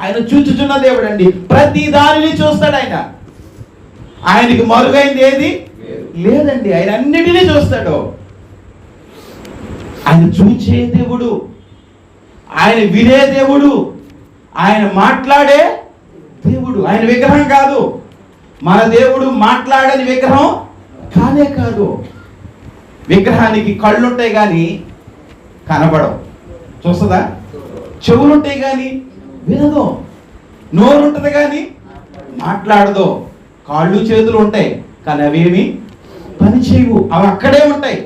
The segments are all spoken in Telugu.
ఆయన చూచుచున్న దేవుడు అండి. ప్రతి దానిని చూస్తాడు ఆయన. ఆయనకి మరుగైంది ఏది లేదండి. ఆయన అన్నిటినీ చూస్తాడు. ఆయన చూచే దేవుడు, ఆయన వినే దేవుడు, ఆయన మాట్లాడే దేవుడు. ఆయన విగ్రహం కాదు. మన దేవుడు మాట్లాడని విగ్రహం కానే కాదు. విగ్రహానికి కళ్ళుంటాయి కానీ కనబడవు. చూస్తుందా? చెవులుంటాయి కానీ వినదో. నోరు ఉంటుంది కానీ మాట్లాడదో. కాళ్ళు చేతులు ఉంటాయి కానీ అవేమి పని చేయవు. అవి అక్కడే ఉంటాయి.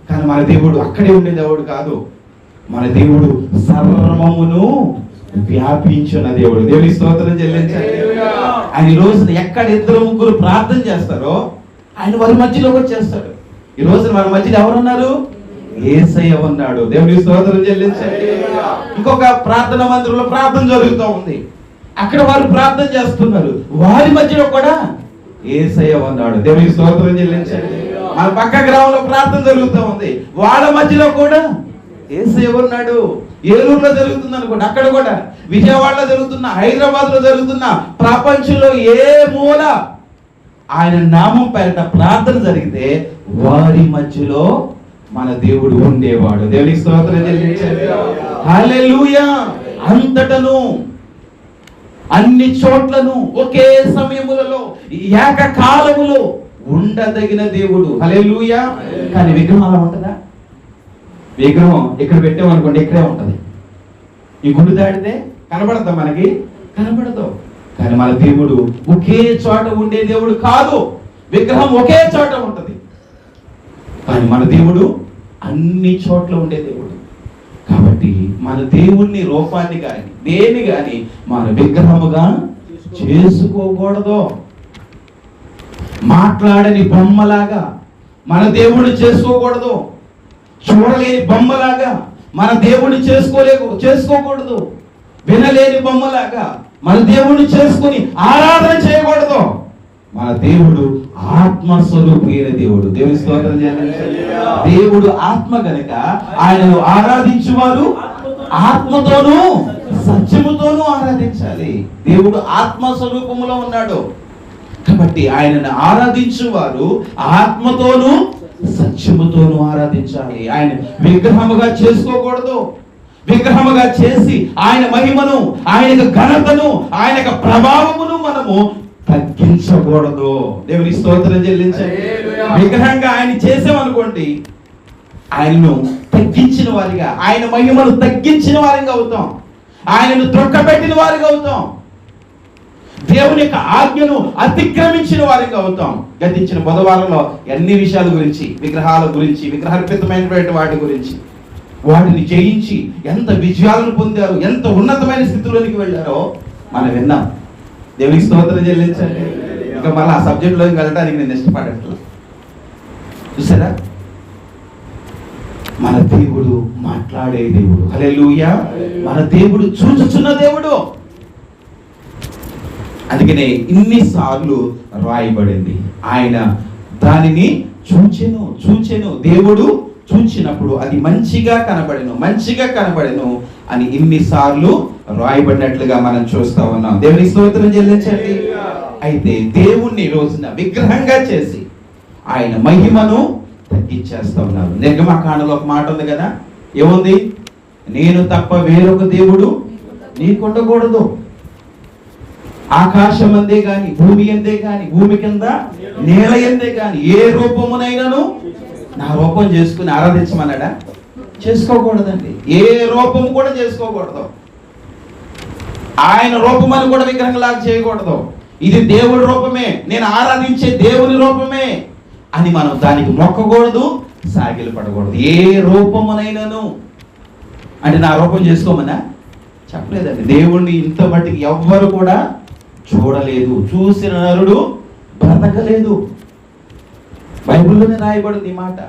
కానీ మన దేవుడు అక్కడే ఉండే దేవుడు కాదు. మన దేవుడు సర్వమును వ్యాపించిన దేవుడు. దేవుని స్తోత్రం చెల్లించాలి. ఆయన ఈ రోజున ఎక్కడ ఇద్దరు ముగ్గురు ప్రార్థన చేస్తారో ఆయన వారి మధ్యలోకి వచ్చేస్తాడు. ఈ రోజున మన మధ్యలో ఎవరున్నారు? యేసయ్య ఉన్నాడు. దేవుని స్తోత్రం చెల్లించాలి. ఇంకొక ప్రార్థన మందిరంలో ప్రార్థన జరుగుతూ ఉంది. అక్కడ వారు ప్రార్థన చేస్తున్నారు. వారి మధ్యలో కూడా యేసయ్య ఉన్నాడు. దేవుని స్తోత్రం చెల్లించాలి. మన పక్క గ్రామంలో ప్రార్థన జరుగుతూ ఉంది. వాళ్ళ మధ్యలో కూడా యేసయ్య ఉన్నాడు. ఏలూరులో జరుగుతుంది అనుకోండి, అక్కడ కూడా, విజయవాడలో జరుగుతున్న, హైదరాబాద్ లో జరుగుతున్న, ప్రపంచంలో ఏ మూల ఆయన నామం పేరిట ప్రార్థన జరిగితే వారి మధ్యలో మన దేవుడు ఉండేవాడు. దేవునికి స్తోత్రం చెల్లించాలి. హల్లెలూయా. అంతటను అన్ని చోట్లను ఒకే సమయములలో ఏకకాలములో ఉండదగిన దేవుడు. హల్లెలూయా. కానీ విగ్రహం అలా ఉంటుందా? విగ్రహం ఇక్కడ పెట్టామనుకోండి, ఇక్కడే ఉంటది. ఈ గుడి దాడితే కనబడతా? మనకి కనబడదు. కానీ మన దేవుడు ఒకే చోట ఉండే దేవుడు కాదు. విగ్రహం ఒకే చోట ఉంటది కానీ మన దేవుడు అన్ని చోట్ల ఉండే దేవుడు. కాబట్టి మన దేవుణ్ణి రూపాన్ని కానీ దేని కానీ మన విగ్రహముగా చేసుకోకూడదు. మాట్లాడని బొమ్మలాగా మన దేవుణ్ణి చేసుకోకూడదు. చూడలేని బొమ్మలాగా మన దేవుణ్ణి చేసుకోకూడదు. వినలేని బొమ్మలాగా మన దేవుణ్ణి చేసుకుని ఆరాధన చేయకూడదు. మన దేవుడు ఆత్మస్వరూపైన దేవుడు. దేవుని స్తోత్రం చెల్లించాలి. దేవుడు ఆత్మ గనుక ఆయనను ఆరాధించువారు ఆత్మతోనూ సత్యముతోనూ ఆరాధించాలి. దేవుడు ఆత్మస్వరూపములో ఉన్నాడు కాబట్టి ఆయనను ఆరాధించువారు ఆత్మతోనూ సత్యముతోనూ ఆరాధించాలి. ఆయన విగ్రహముగా చేసుకోకూడదు. విగ్రహముగా చేసి ఆయన మహిమను, ఆయన ఘనతను, ఆయన ప్రభావమును మనము తగ్గించకూడదు. దేవుని స్తోత్రం చెల్లించండి. విగ్రహంగా ఆయన చేసామనుకోండి, ఆయనను తగ్గించిన వారిగా, ఆయన మహిమను తగ్గించిన వారిగా అవుతాం. ఆయనను త్రొక్కబెట్టిన వారిగా అవుతాం. దేవుని యొక్క ఆజ్ఞను అతిక్రమించిన వారిగా అవుతాం. గతించిన బుధవారంలో అన్ని విషయాల గురించి, విగ్రహాల గురించి, విగ్రహార్పితమైనటువంటి వాటి గురించి, వాటిని జయించి ఎంత విజయాలను పొందారు, ఎంత ఉన్నతమైన స్థితిలోనికి వెళ్ళారో మనం విన్నాం. దేవునికి స్తోత్రం చెల్లించండి. ఇంకా మళ్ళీ ఆ సబ్జెక్ట్లోకి వెళ్ళడానికి నేను ఇష్టపడట్లేదు. చూసారా? మన దేవుడు మాట్లాడే దేవుడు. హల్లెలూయా. మన దేవుడు చూచుచున్న దేవుడు. అందుకనే ఇన్నిసార్లు రాయబడింది. ఆయన దానిని చూచెను. దేవుడు చూచినప్పుడు అది మంచిగా కనబడెను అని ఇన్నిసార్లు రాయబడినట్లుగా మనం చూస్తా ఉన్నాం. దేవుని స్తోత్రం చెల్లించండి. అయితే దేవుణ్ణి రోజున విగ్రహంగా చేసి ఆయన మహిమను తగ్గించేస్తా ఉన్నారు. నిర్గమకాండలో ఒక మాట ఉంది కదా, ఏముంది? నేను తప్ప వేరొక దేవుడు నీకుండకూడదు. ఆకాశం అందే గాని, భూమి అందే గాని, భూమి కింద నేల ఎందే గాని ఏ రూపమునైనను నా రూపం చేసుకుని ఆరాధించమన్నాడా? చేసుకోకూడదండి. ఏ రూపము కూడా చేసుకోకూడదు. ఆయన రూపమని కూడా విగ్రహంలాగా చేయకూడదు. ఇది దేవుడి రూపమే, నేను ఆరాధించే దేవుని రూపమే అని మనం దానికి మొక్కకూడదు, సాగిలు పడకూడదు. ఏ రూపమునైనను అంటే నా రూపం చేసుకోమన్నా చెప్పలేదండి. దేవుణ్ణి ఇంత మట్టికి ఎవ్వరు కూడా చూడలేదు, చూసిన నరుడు బ్రతకలేదు. బైబిల్లోనే రాయబడింది ఈ మాట.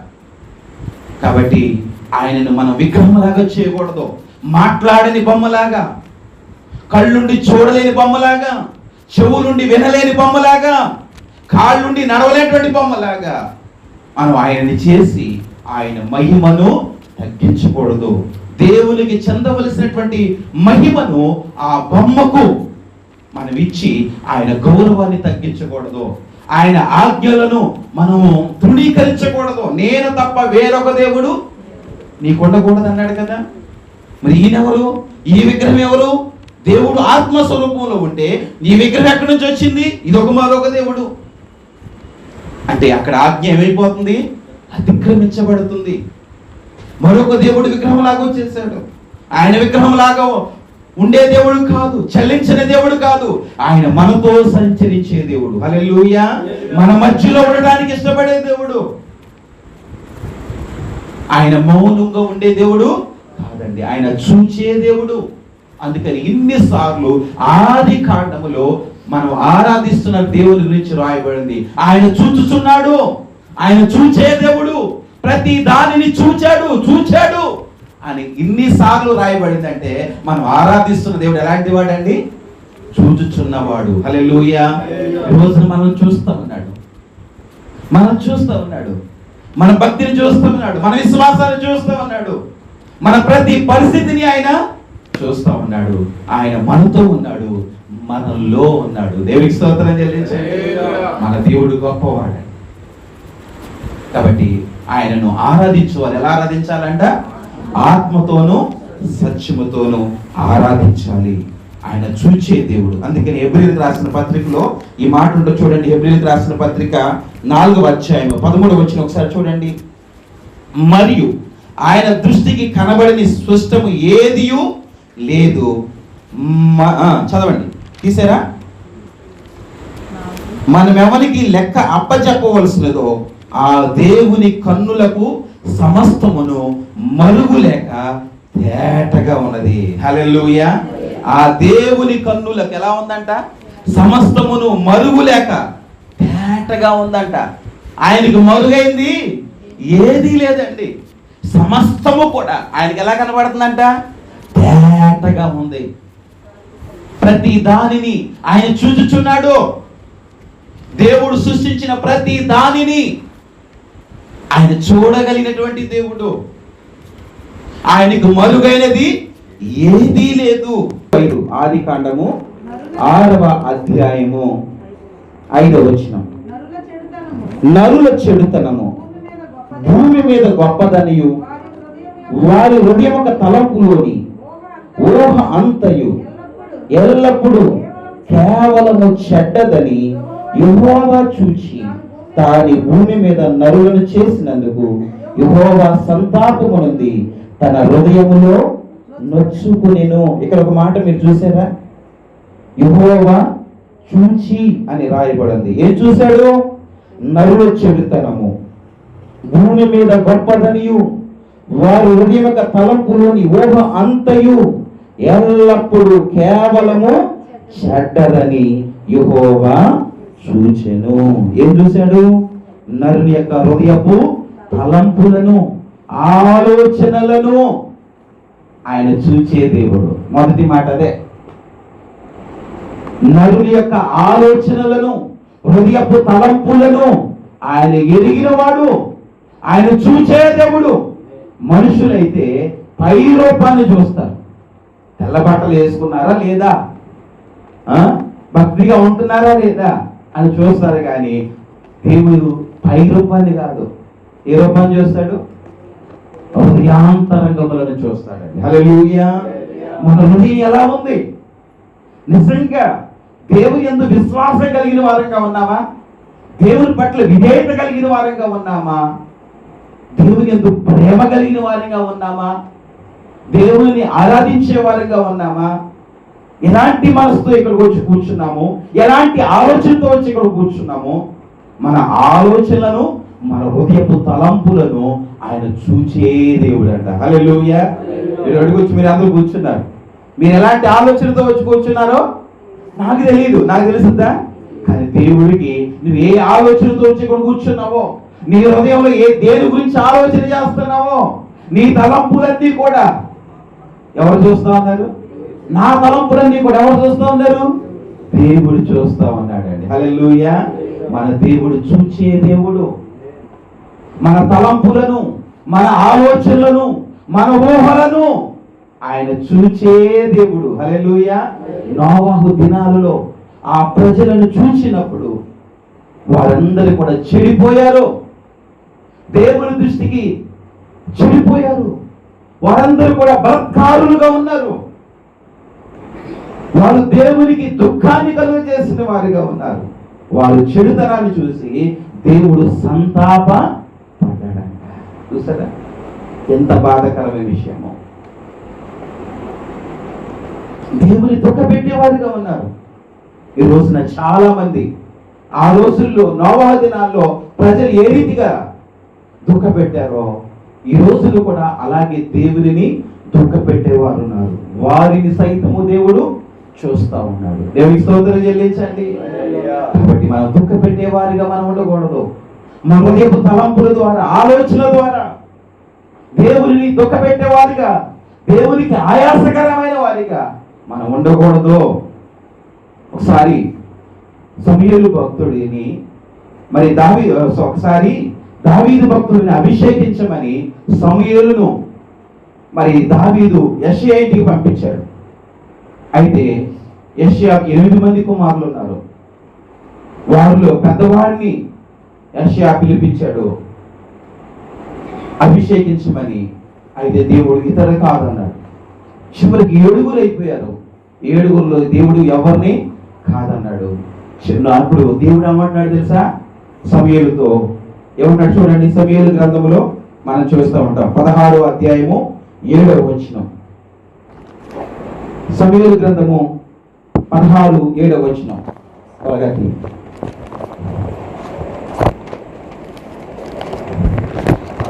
కాబట్టి ఆయనను మనం విగ్రహంలాగా చేయకూడదు. మాట్లాడని బొమ్మలాగా, కళ్ళుండి చూడలేని బొమ్మలాగా, చెవులుండి వినలేని బొమ్మలాగా, కాళ్ళుండి నడవలేనటువంటి బొమ్మలాగా మనం ఆయనని చేసి ఆయన మహిమను తగ్గించకూడదు. దేవునికి చెందవలసినటువంటి మహిమను ఆ బొమ్మకు మనం ఇచ్చి ఆయన గౌరవాన్ని తగ్గించకూడదు, ఆయన ఆజ్ఞలను మనము తృణీకరించకూడదు. నేను తప్ప వేరొక దేవుడు నీకు ఉండకూడదు అన్నాడు కదా. మరి ఈయనెవరు? ఈ విగ్రహం ఎవరు? దేవుడు ఆత్మస్వరూపంలో ఉంటే ఈ విగ్రహం ఎక్కడి నుంచి వచ్చింది? ఇదొక మరొక దేవుడు అంటే అక్కడ ఆజ్ఞ ఏమైపోతుంది? అతిక్రమించబడుతుంది. మరొక దేవుడు విగ్రహం లాగా వచ్చేసాడు. ఆయన విగ్రహం లాగా ఉండే దేవుడు కాదు, చలించిన దేవుడు కాదు, ఆయన మనతో సంచరించే దేవుడు. హల్లెలూయా. మన మధ్యలో ఉండడానికి ఇష్టపడే దేవుడు. ఆయన మౌనంగా ఉండే దేవుడు కాదండి, ఆయన చూచే దేవుడు. అందుకని ఇన్నిసార్లు ఆది కాండములో మనం ఆరాధిస్తున్న దేవుని గురించి రాయబడింది. ఆయన చూచుచున్నాడు, ఆయన చూచే దేవుడు, ప్రతి దానిని చూచాడు అని ఇన్నిసార్లు రాయబడిందంటే మనం ఆరాధిస్తున్న దేవుడు ఎలాంటి వాడండి? చూచుచున్నవాడు. హల్లెలూయా. రోజున మనం చూస్తూ ఉన్నాడు, మన భక్తిని చూస్తూ ఉన్నాడు, మన విశ్వాసాన్ని చూస్తూ ఉన్నాడు, మన ప్రతి పరిస్థితిని ఆయన చూస్తూ ఉన్నాడు. ఆయన మనతో ఉన్నాడు, మనలో ఉన్నాడు. దేవునికి స్తోత్రం చెల్లించండి. మన దేవుడు గొప్పవాడు. కాబట్టి ఆయనను ఆరాధించువాలి. ఎలా ఆరాధించాలంట? ఆత్మతోనూ సత్యముతోనూ ఆరాధించాలి. ఆయన చూచే దేవుడు. అందుకని హెబ్రీయులకు రాసిన పత్రికలో ఈ మాట ఉంటో చూడండి. హెబ్రీయులకు రాసిన పత్రిక 4వ అధ్యాయం 13వ వచనం ఒకసారి చూడండి. మరియు ఆయన దృష్టికి కనబడని స్పష్టము ఏదియూ లేదు. చదవండి, తీసారా? మనం ఎవరికి లెక్క అప్పచెప్పవలసినదో ఆ దేవుని కన్నులకు సమస్తమును మరుగులేక తేటగా ఉన్నది. హల్లెలూయా. ఆ దేవుని కన్నులకు ఎలా ఉందంట? సమస్తమును మరుగులేక తేటగా ఉందంట. ఆయనకు మరుగైంది ఏదీ లేదండి. సమస్తము కూడా ఆయనకి ఎలా కనబడుతుందంట? తేటగా ఉంది. ప్రతి దానిని ఆయన చూచుచున్నాడు. దేవుడు సృష్టించిన ప్రతి దానిని ఆయన చూడగలిగినటువంటి దేవుడు. ఆయనకు మరుగైనది ఏదీ లేదు. ఆది కాండము 6వ అధ్యాయము 5వ వచనం. నరుల చెడుతనము భూమి మీద గొప్పదనియు వారి హృదయం ఒక తలంపులోని ఊహ అంతయు ఎల్లప్పుడూ కేవలము చెడ్డదని యెహోవా చూచి తాని భూమి మీద నరులను చేసినందుకు యెహోవా సంతాపమునుంది తన హృదయములో నొచ్చుకునెను. ఇక్కడ ఒక మాట మీరు చూసారా? యెహోవా చూచి అని రాయబడింది. ఏం చూశాడు? నరుల చెడుతనము భూమి మీద గొప్పదనియు వారి హృదయం యొక్క తలంపులోని ఊహ అంతయు ఎల్లప్పుడూ కేవలము చెడ్డదని యెహోవా చూచెను. ఏం చూశాడు? నరుని యొక్క హృదయపు తలంపులను, ఆలోచనలను ఆయన చూచే దేవుడు. మొదటి మాట అదే. నరుని యొక్క ఆలోచనలను, హృదయపు తలంపులను ఆయన ఎరిగిన వాడు, ఆయన చూచే దేవుడు. మనుషులైతే పై రూపాన్ని చూస్తారు. తెల్ల బట్టలు వేసుకున్నారా లేదా, భక్తిగా ఉంటున్నారా లేదా అని చూస్తారు. కానీ దేవుడు పై రూపాన్ని కాదు, ఏ రూపాన్ని చూస్తాడు? హృదయాంతరంగములను చూస్తాడండి. హల్లెలూయా. మన హృదయం ఎలా ఉంది? నిజంగా దేవుని యందు విశ్వాసం కలిగిన వారంగా ఉన్నామా? దేవుని పట్ల విధేయత కలిగిన వారంగా ఉన్నామా? దేవుని యందు ప్రేమ కలిగిన వారంగా ఉన్నామా? దేవుని ఆరాధించే వారంగా ఉన్నామా? ఎలాంటి మనసుతో ఇక్కడికి వచ్చి కూర్చున్నాము, ఎలాంటి ఆలోచనతో వచ్చి ఇక్కడ కూర్చున్నాము? మన ఆలోచనలను, మన హృదయపు తలంపులను ఆయన చూచే దేవుడు అంట. హల్లెలూయా. మీరు అడుగుచ్చు, మీరు అందరూ కూర్చున్నారు, మీరు ఎలాంటి ఆలోచనతో వచ్చి కూర్చున్నారో నాకు తెలియదు, నాకు తెలుస్తుందా? కానీ దేవుడికి నువ్వు ఏ ఆలోచనతో వచ్చి ఇక్కడ కూర్చున్నావో, నీ హృదయంలో దేని గురించి ఆలోచన చేస్తున్నావో, నీ తలంపులన్నీ కూడా ఎవరు చూస్తా ఉన్నారు? నా తలంపులన్నీ కూడా ఎవరు చూస్తా ఉన్నారు? దేవుడు చూస్తా ఉన్నాడండి. హల్లెలూయా. మన దేవుడు చూచే దేవుడు. మన తలంపులను, మన ఆలోచనలను, మన ఊహలను ఆయన చూచే దేవుడు. హల్లెలూయా. నోవహు దినాలలో ఆ ప్రజలను చూసినప్పుడు వారందరూ కూడా చెడిపోయారు, దేవుని దృష్టికి చెడిపోయారు. వారందరూ కూడా బలత్కారులుగా ఉన్నారు. వారు దేవునికి దుఃఖాన్ని కలుగజేసిన వారిగా ఉన్నారు. వారు చెడుతనాన్ని చూసి దేవుడు సంతాప పడ్డాడంట. చూసారా ఎంత బాధాకరమైన విషయమో. దేవుని దుఃఖపెట్టేవారిగా ఉన్నారు. ఈ రోజున చాలా మంది, ఆ రోజుల్లో నోవహు దినాల్లో ప్రజలు ఏ రీతిగా దుఃఖపెట్టారో ఈ రోజులు కూడా అలాగే దేవునిని దుఃఖపెట్టేవారు ఉన్నారు. వారిని సైతము దేవుడు చూస్తా ఉన్నాడు. దేవునికి స్తోత్రం చెల్లించండి. కాబట్టి మనం దుఃఖపెట్టేవారిగా మనం ఉండకూడదు. మన హృదయపు తలంపుల ద్వారా, ఆలోచన ద్వారా దేవుని దుఃఖపెట్టేవారిగా, దేవునికి ఆయాసకరమైన వారిగా మనం ఉండకూడదు. ఒకసారి సమూయేలు భక్తుడిని మరి ఒకసారి దావీదు భక్తుడిని అభిషేకించమని సమూయేలును మరి దావీదు యెషయా ఇంటికి పంపించాడు. అయితే యెషయాకు 8 మంది కుమారులు ఉన్నారు. వారిలో పెద్దవాడిని యెషయా పిలిపించాడు అభిషేకించమని. అయితే దేవుడు ఇతర కాదన్నాడు. చివరికి 7 అయిపోయారు. 7లో దేవుడు ఎవరిని కాదన్నాడు. అప్పుడు దేవుడు ఏమంటున్నాడు తెలుసా సమూయేలుతో? ఏమన్నాడు చూడండి. సమూయేలు గ్రంథంలో మనం చూస్తూ ఉంటాం 16వ అధ్యాయము 7వ వచనం. సమూయేలు గ్రంథము 16:7 వచనం.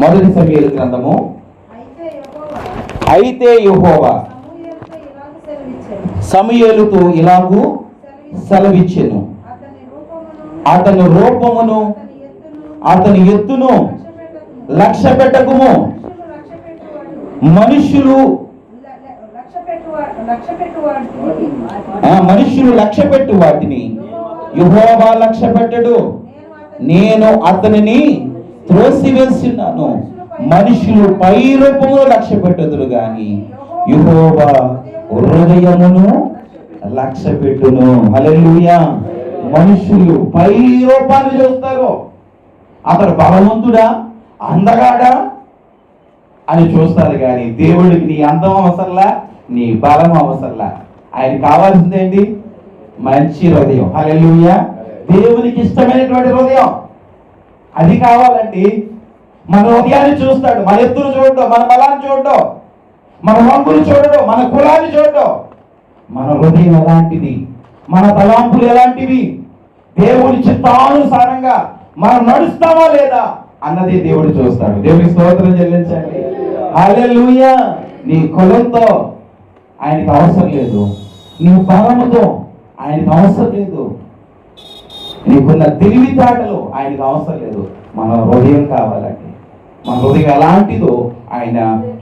మొదటి సమూయేలు గ్రంథము. అయితే యెహోవా సమూయేలుతో ఇలాగూ సెలవిచ్చెను, అతని రూపమును అతని ఎత్తును లక్ష్య పెట్టకుము. మనుష్యులు లక్ష్య పెట్టు వాటిని యెహోవా లక్ష్య పెట్టడు. నేను అతనిని త్రోసివేస్తున్నాను. మనుషులు పై రూపమును లక్ష్య పెట్టుదురు గాని యెహోవా హృదయమును లక్ష్య పెట్టును. హల్లెలూయా. మనుషులు పై రూపాన్ని చూస్తారు. అతడు బలవంతుడా, అందగాడా అని చూస్తారు కానీ దేవుడికి నీ అందం అవసరంలా, నీ బలం అవసరంలా. ఆయన కావాల్సిందేంటి? మంచి హృదయం. హల్లెలూయా. దేవునికి ఇష్టమైనటువంటి హృదయం అది కావాలండి. మన హృదయాన్ని చూస్తాడు. మన ఎత్తును చూడడం, మన బలాన్ని చూడడం, మన హంగులు చూడడం, మన కులాన్ని చూడడం. మన హృదయం ఎలాంటిది, మన తలాంపులు ఎలాంటివి, దేవుని చిత్తానుసారంగా మనం నడుస్తామా లేదా అన్నది దేవుడు చూస్తాడు. దేవునికి స్తోత్రం చెల్లించండి. హల్లెలూయా. నీ కులంతో ఆయనకి అవసరం లేదు, నీ బలముతో ఆయనకి అవసరం లేదు, నీకున్న తెలివితేటలు ఆయనకు అవసరం లేదు. మన హృదయం కావాలండి. మన హృదయం ఎలాంటిదో ఆయన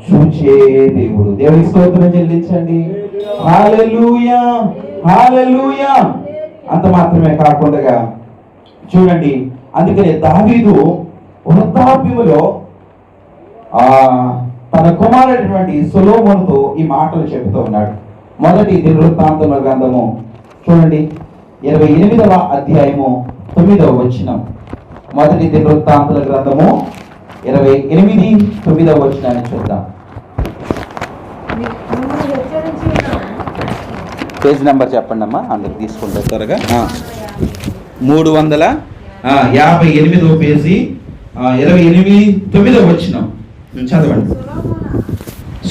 చూచే దేవుడు. దేవునికి స్తోత్రం చెల్లించండి. హల్లెలూయా, హల్లెలూయా. అంత మాత్రమే కాకుండా చూడండి, అందుకనే దావీదు వృద్ధాప్యములో తన కుమారుడైనటువంటి సొలొమోనుతో ఈ మాటలు చెబుతూ ఉన్నాడు. మొదటి దినవృత్తాంతముల గ్రంథము చూడండి 28వ అధ్యాయము 9వ వచనం. మొదటి దినవృత్తాంతముల గ్రంథము 28:9 వచనాన్ని చూద్దాం. పేజ్ నెంబర్ చెప్పండి అమ్మా, అందరు తీసుకుంటారు త్వరగా. 358వ పేజీ 28:9 వచనం చదవండి.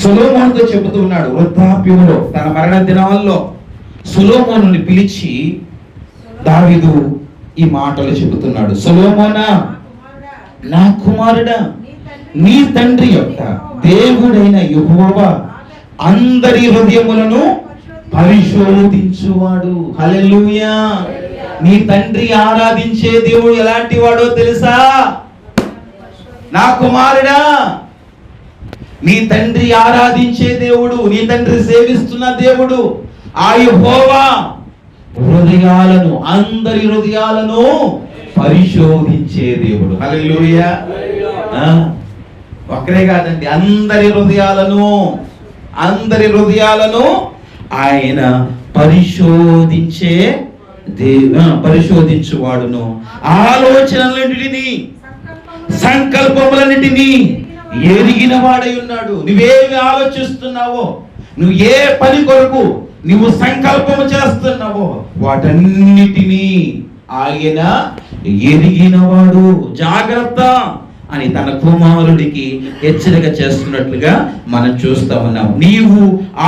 సొలొమోనుతో చెబుతూ ఉన్నాడు. వృద్ధాప్యములో తన మరణ దినాల్లో సొలొమోనుని పిలిచి దావీదు ఈ మాటలు చెబుతున్నాడు. సొలొమోనా, నా కుమారుడా, నీ తండ్రి యొక్క దేవుడైన యెహోవా అందరి హృదయములను పరిశోధించువాడు. హల్లెలూయా. నీ తండ్రి ఆరాధించే దేవుడు ఎలాంటి వాడో తెలుసా? నా కుమారుడా, నీ తండ్రి ఆరాధించే దేవుడు, నీ తండ్రి సేవిస్తున్న దేవుడు ఆ యెహోవా హృదయాలను, అందరి హృదయాలను పరిశోధించే దేవుడు. హల్లెలూయా. ఒక్కరే కాదండి, అందరి హృదయాలను అందరి హృదయాలను ఆయన పరిశోధించువాడును, ఆలోచనలన్నిటినీ సంకల్పములన్నిటినీ ఎరిగిన వాడై ఉన్నాడు. నువ్వేమి ఆలోచిస్తున్నావో, నువ్వు ఏ పని కొరకు నువ్వు సంకల్పము చేస్తున్నావో వాటన్నిటినీ ఆయన ఎరిగినవాడు. జాగ్రత్త అని తన కుమారుడికి హెచ్చరిక చేస్తున్నట్లుగా మనం చూస్తా ఉన్నాం. నీవు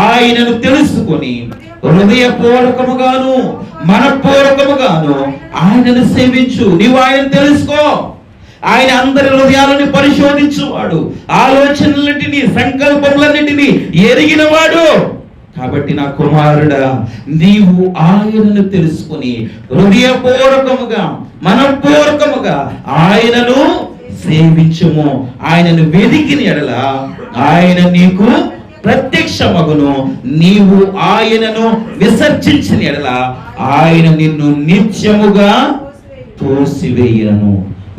ఆయనను తెలుసుకొని హృదయపూర్వకముగాను మనపూర్వకముగాను ఆయనను సేవించు. నీవు ఆయన తెలుసుకో. ఆయన అందరి హృదయాలను పరిశోధించువాడు, ఆలోచనలన్నిటినీ సంకల్పములన్నిటినీ ఎరిగినవాడు. కాబట్టి నా కుమారుడా, నీవు ఆయనను తెలుసుకొని హృదయపూర్వకముగా మనపూర్వకముగా ఆయనను సేవించుము. ఆయనను వెదికిన ఎడల ఆయన నీకు ప్రత్యక్షమగును. నీవు ఆయనను విసర్జించిన ఎడల ఆయన నిన్ను నిత్యముగా తోసివేయను.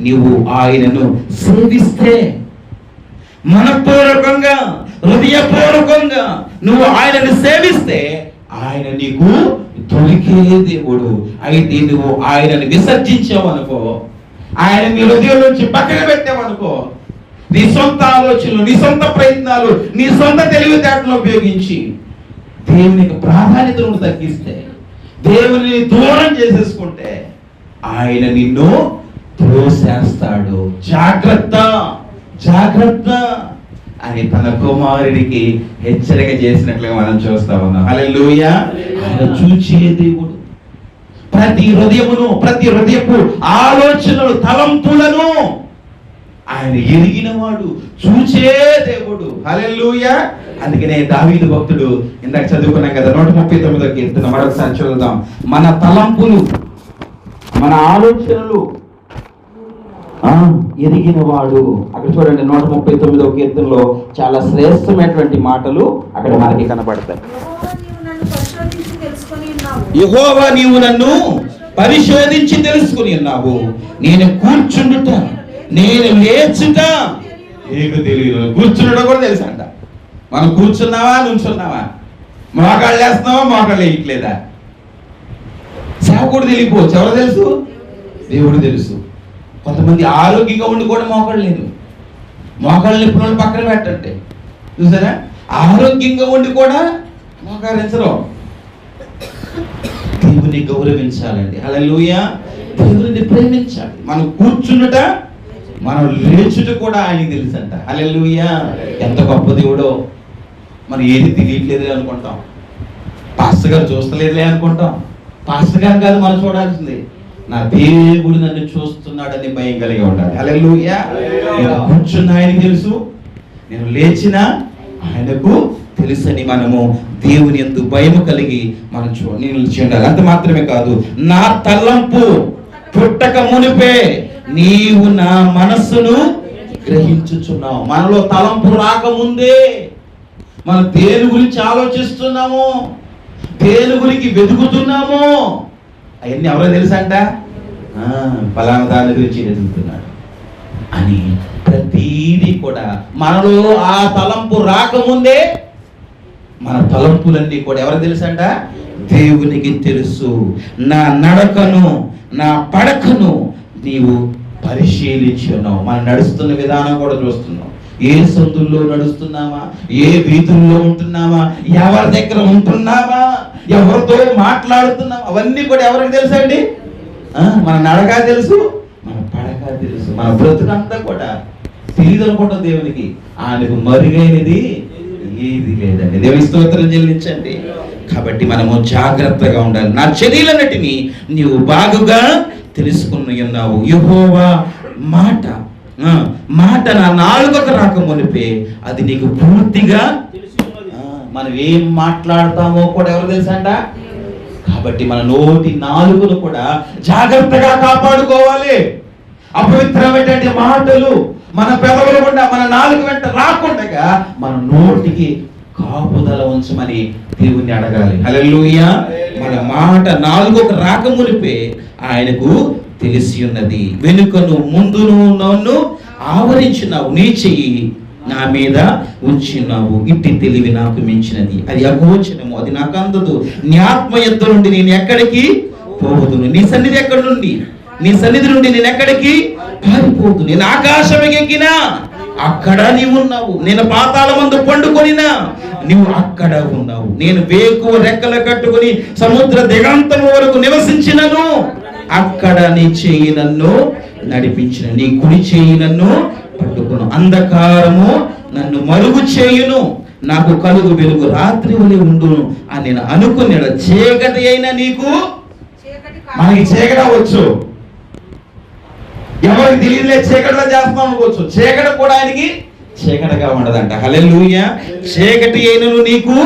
నీవు ఆయనను సేవిస్తే, మనపూర్వకంగా హృదయపూర్వకంగా నువ్వు ఆయనను సేవిస్తే ఆయన నీకు దొరికే దేవుడు. అయితే నువ్వు ఆయనను విసర్జించావనుకో, ఆయన నీ హృదయం నుంచి పక్కన పెట్టావనుకో, నీ సొంత ఆలోచనలు, నీ సొంత ప్రయత్నాలు, నీ సొంత తెలివితేటలు ఉపయోగించి దేవునికి ప్రాధాన్యతను తగ్గిస్తే, దేవుని దూరం చేసేసుకుంటే ఆయన నిన్ను త్రోసేస్తాడు. జాగ్రత్త జాగ్రత్త అని తన కుమారుడికి హెచ్చరిక చేసినట్లుగా మనం చూస్తా ఉన్నాం. హల్లెలూయా. ఆయన చూచే దేవుడు. ప్రతి హృదయమును, ప్రతి హృదయపు ఆలోచనలు, తలంపులను ఆయన ఎరిగినవాడు, చూచే దేవుడు. హల్లెలూయా. అందుకనే దావీదు భక్తుడు ఇందాక చదువుకున్నాం కదా, 139వ కీర్తన మరొకసారి చూద్దాం. మన తలంపులు, మన ఆలోచనలు ఎరిగినవాడు. అక్కడ చూడండి, 139వ కీర్తనలో చాలా శ్రేష్టమైనటువంటి మాటలు అక్కడ మనకి కనబడతాయి. యెహోవా, నీవు నన్ను పరిశోధించి తెలుసుకుని ఉన్నావు. నేను కూర్చుండుట, నేను లేచుట నీకు తెలియదు. కూర్చుండడం కూడా తెలుసు అంట. మనం కూర్చున్నావా, నుంచున్నావా, మోకాళ్ళు వేస్తున్నావా, మోకాళ్ళు వేయట్లేదా, సేవకుడు తెలియకపోవచ్చు. ఎవరు తెలుసు? దేవుడు తెలుసు. కొంతమంది ఆరోగ్యంగా ఉండి కూడా మోకాళ్ళు లేదు. మోకాళ్ళు నొప్పులను పక్కన పెట్టండి. చూసారా, ఆరోగ్యంగా ఉండి కూడా మోకారించరు. దేవుని గౌరవించాలండి. హల్లెలూయా. దేవుని ప్రేమించాలి. మనం కూర్చున్నట, మనం లేచుట కూడా ఆయనకి తెలుసంట. హల్లెలూయా. ఎంత గొప్ప దేవుడో. మనం ఏది తెలియట్లేదే అనుకుంటాం, పాస్టర్ గారు చూస్తలేదులే అనుకుంటాం. పాస్టర్ గారు కాదు మనం చూడాల్సింది, నా దేవుడు నన్ను చూస్తున్నాడని భయం కలిగి ఉండాలి. హల్లెలూయా. నేను కూర్చున్న ఆయనకి తెలుసు, నేను లేచిన ఆయనకు తెలుసని మనము దేవుని యందు భయము కలిగి మనం నిలిచి ఉండాలి. అంత మాత్రమే కాదు, నా తలంపు పుట్టక మునిపే నీవు నా మనస్సును గ్రహించుచున్నావు. మనలో తలంపు రాకముందే మనం దేని గురించి ఆలోచిస్తున్నాము, దేని గురించి వెతుకుతున్నాము, అవన్నీ ఎవరో తెలుసంట. ఫలానా దాని గురించి వెతుకుతున్నాడు అని ప్రతీది కూడా మనలో ఆ తలంపు రాకముందే మన తలంపులన్నీ కూడా ఎవరికి తెలుసంట? దేవునికి తెలుసు. నా నడకను, నా పడకను నీవు పరిశీలించి ఉన్నావు. మనం నడుస్తున్న విధానం కూడా చూస్తున్నాం. ఏ సందుల్లో నడుస్తున్నామా, ఏ వీధుల్లో ఉంటున్నామా, ఎవరి దగ్గర ఉంటున్నామా, ఎవరితో మాట్లాడుతున్నామా, అవన్నీ కూడా ఎవరికి తెలుసు అండి? మన నడక తెలుసు, మన పడక తెలుసు, మన బ్రతుకంతా కూడా తెలియదు అనుకుంటాం. దేవునికి ఆయనకు మరుగైనది ఏది లేదండి. దేవుని స్తోత్రం చెల్లించండి. కాబట్టి మనము జాగ్రత్తగా ఉండాలి. నా చర్యలన్నిటినీ నీవు బాగుగా తెలుసుకుని ఉన్నావు. యెహోవా మాట నా నాలుకకు రాక మునిపే అది నీకు పూర్తిగా మనం ఏం మాట్లాడతామో కూడా ఎవరు తెలుసంట. కాబట్టి మన నోటి నాలుకను కూడా జాగ్రత్తగా కాపాడుకోవాలి. అపవిత్రమైనటువంటి మాటలు మన పెదవుల గుండా, మన నాలుక వెంట రాకుండా మన నోటికి కాపుదల ఉంచమని దేవుణ్ణి అడగాలి. హల్లెలూయా. మన మాట నాలుగుకు రాకమునిపే ఆయనకు తెలిసి ఉన్నది. వెనుకను ముందును నన్ను ఆవరించినావు, నీ చెయ్యి నా మీద ఉంచున్నావు. ఇట్టి తెలివి నాకు మించినది, అది అగోచరము, అది నాకు అందదు. నీ ఆత్మ యొద్ద నుండి నేను ఎక్కడికి పోవదును. నీ సన్నిధి ఎక్కడి నుండి? నీ సన్నిధి నుండి నేను ఎక్కడికి పారిపోదు. నేను ఆకాశం ఎక్కినా అక్కడ నీవు ఉన్నావు. నేను పాతాళమందు పండుకొనినా నీవు అక్కడ ఉన్నావు. నేను వేకువ రెక్కలు కట్టుకొని సముద్ర దిగంతము వరకు నివసించినను అక్కడ నీ చేయి నన్ను నడిపించిన, నీ కుడి చేయి నన్ను పట్టుకును. అంధకారము నన్ను మరుగు చేయును, నాకు కలుగు వెలుగు రాత్రి వలె ఉండును అని నేను అనుకున్నాడు. చీకటి అయినా నీకు, మనకి చీకటి అవ్వచ్చు, ఎవరికి తెలియదులే చీకటిలో చేస్తాం అనుకోవచ్చు. చీకటి కూడా ఆయనకి చీకటిగా ఉండదంట. హల్లెలూయా. చీకటి అయినను నీకు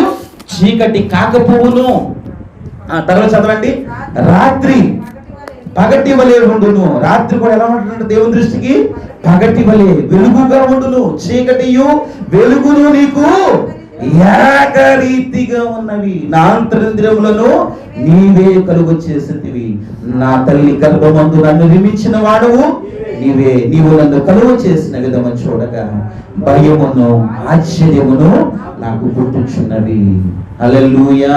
చీకటి కాకపోవును. తర్వాత చదవండి. రాత్రి పగటి వలె ఉండును. రాత్రి కూడా ఎలా ఉంటుందంటే దేవుని దృష్టికి పగటి వలె వెలుగుగా ఉండును. చీకటియు వెలుగును నీకు ఏకరీతిగా ఉన్నవి. నా అంతరింద్రియములను నీవే కలుగు చేసినవి. నా తల్లి గర్భమందు నన్ను నిర్మించిన వాడవు నీవే. నీవు నన్ను కలుగు చేసిన విధము చూడగా భయమును ఆశ్చర్యమును నాకు పుట్టుచున్నవి. హల్లెలూయా.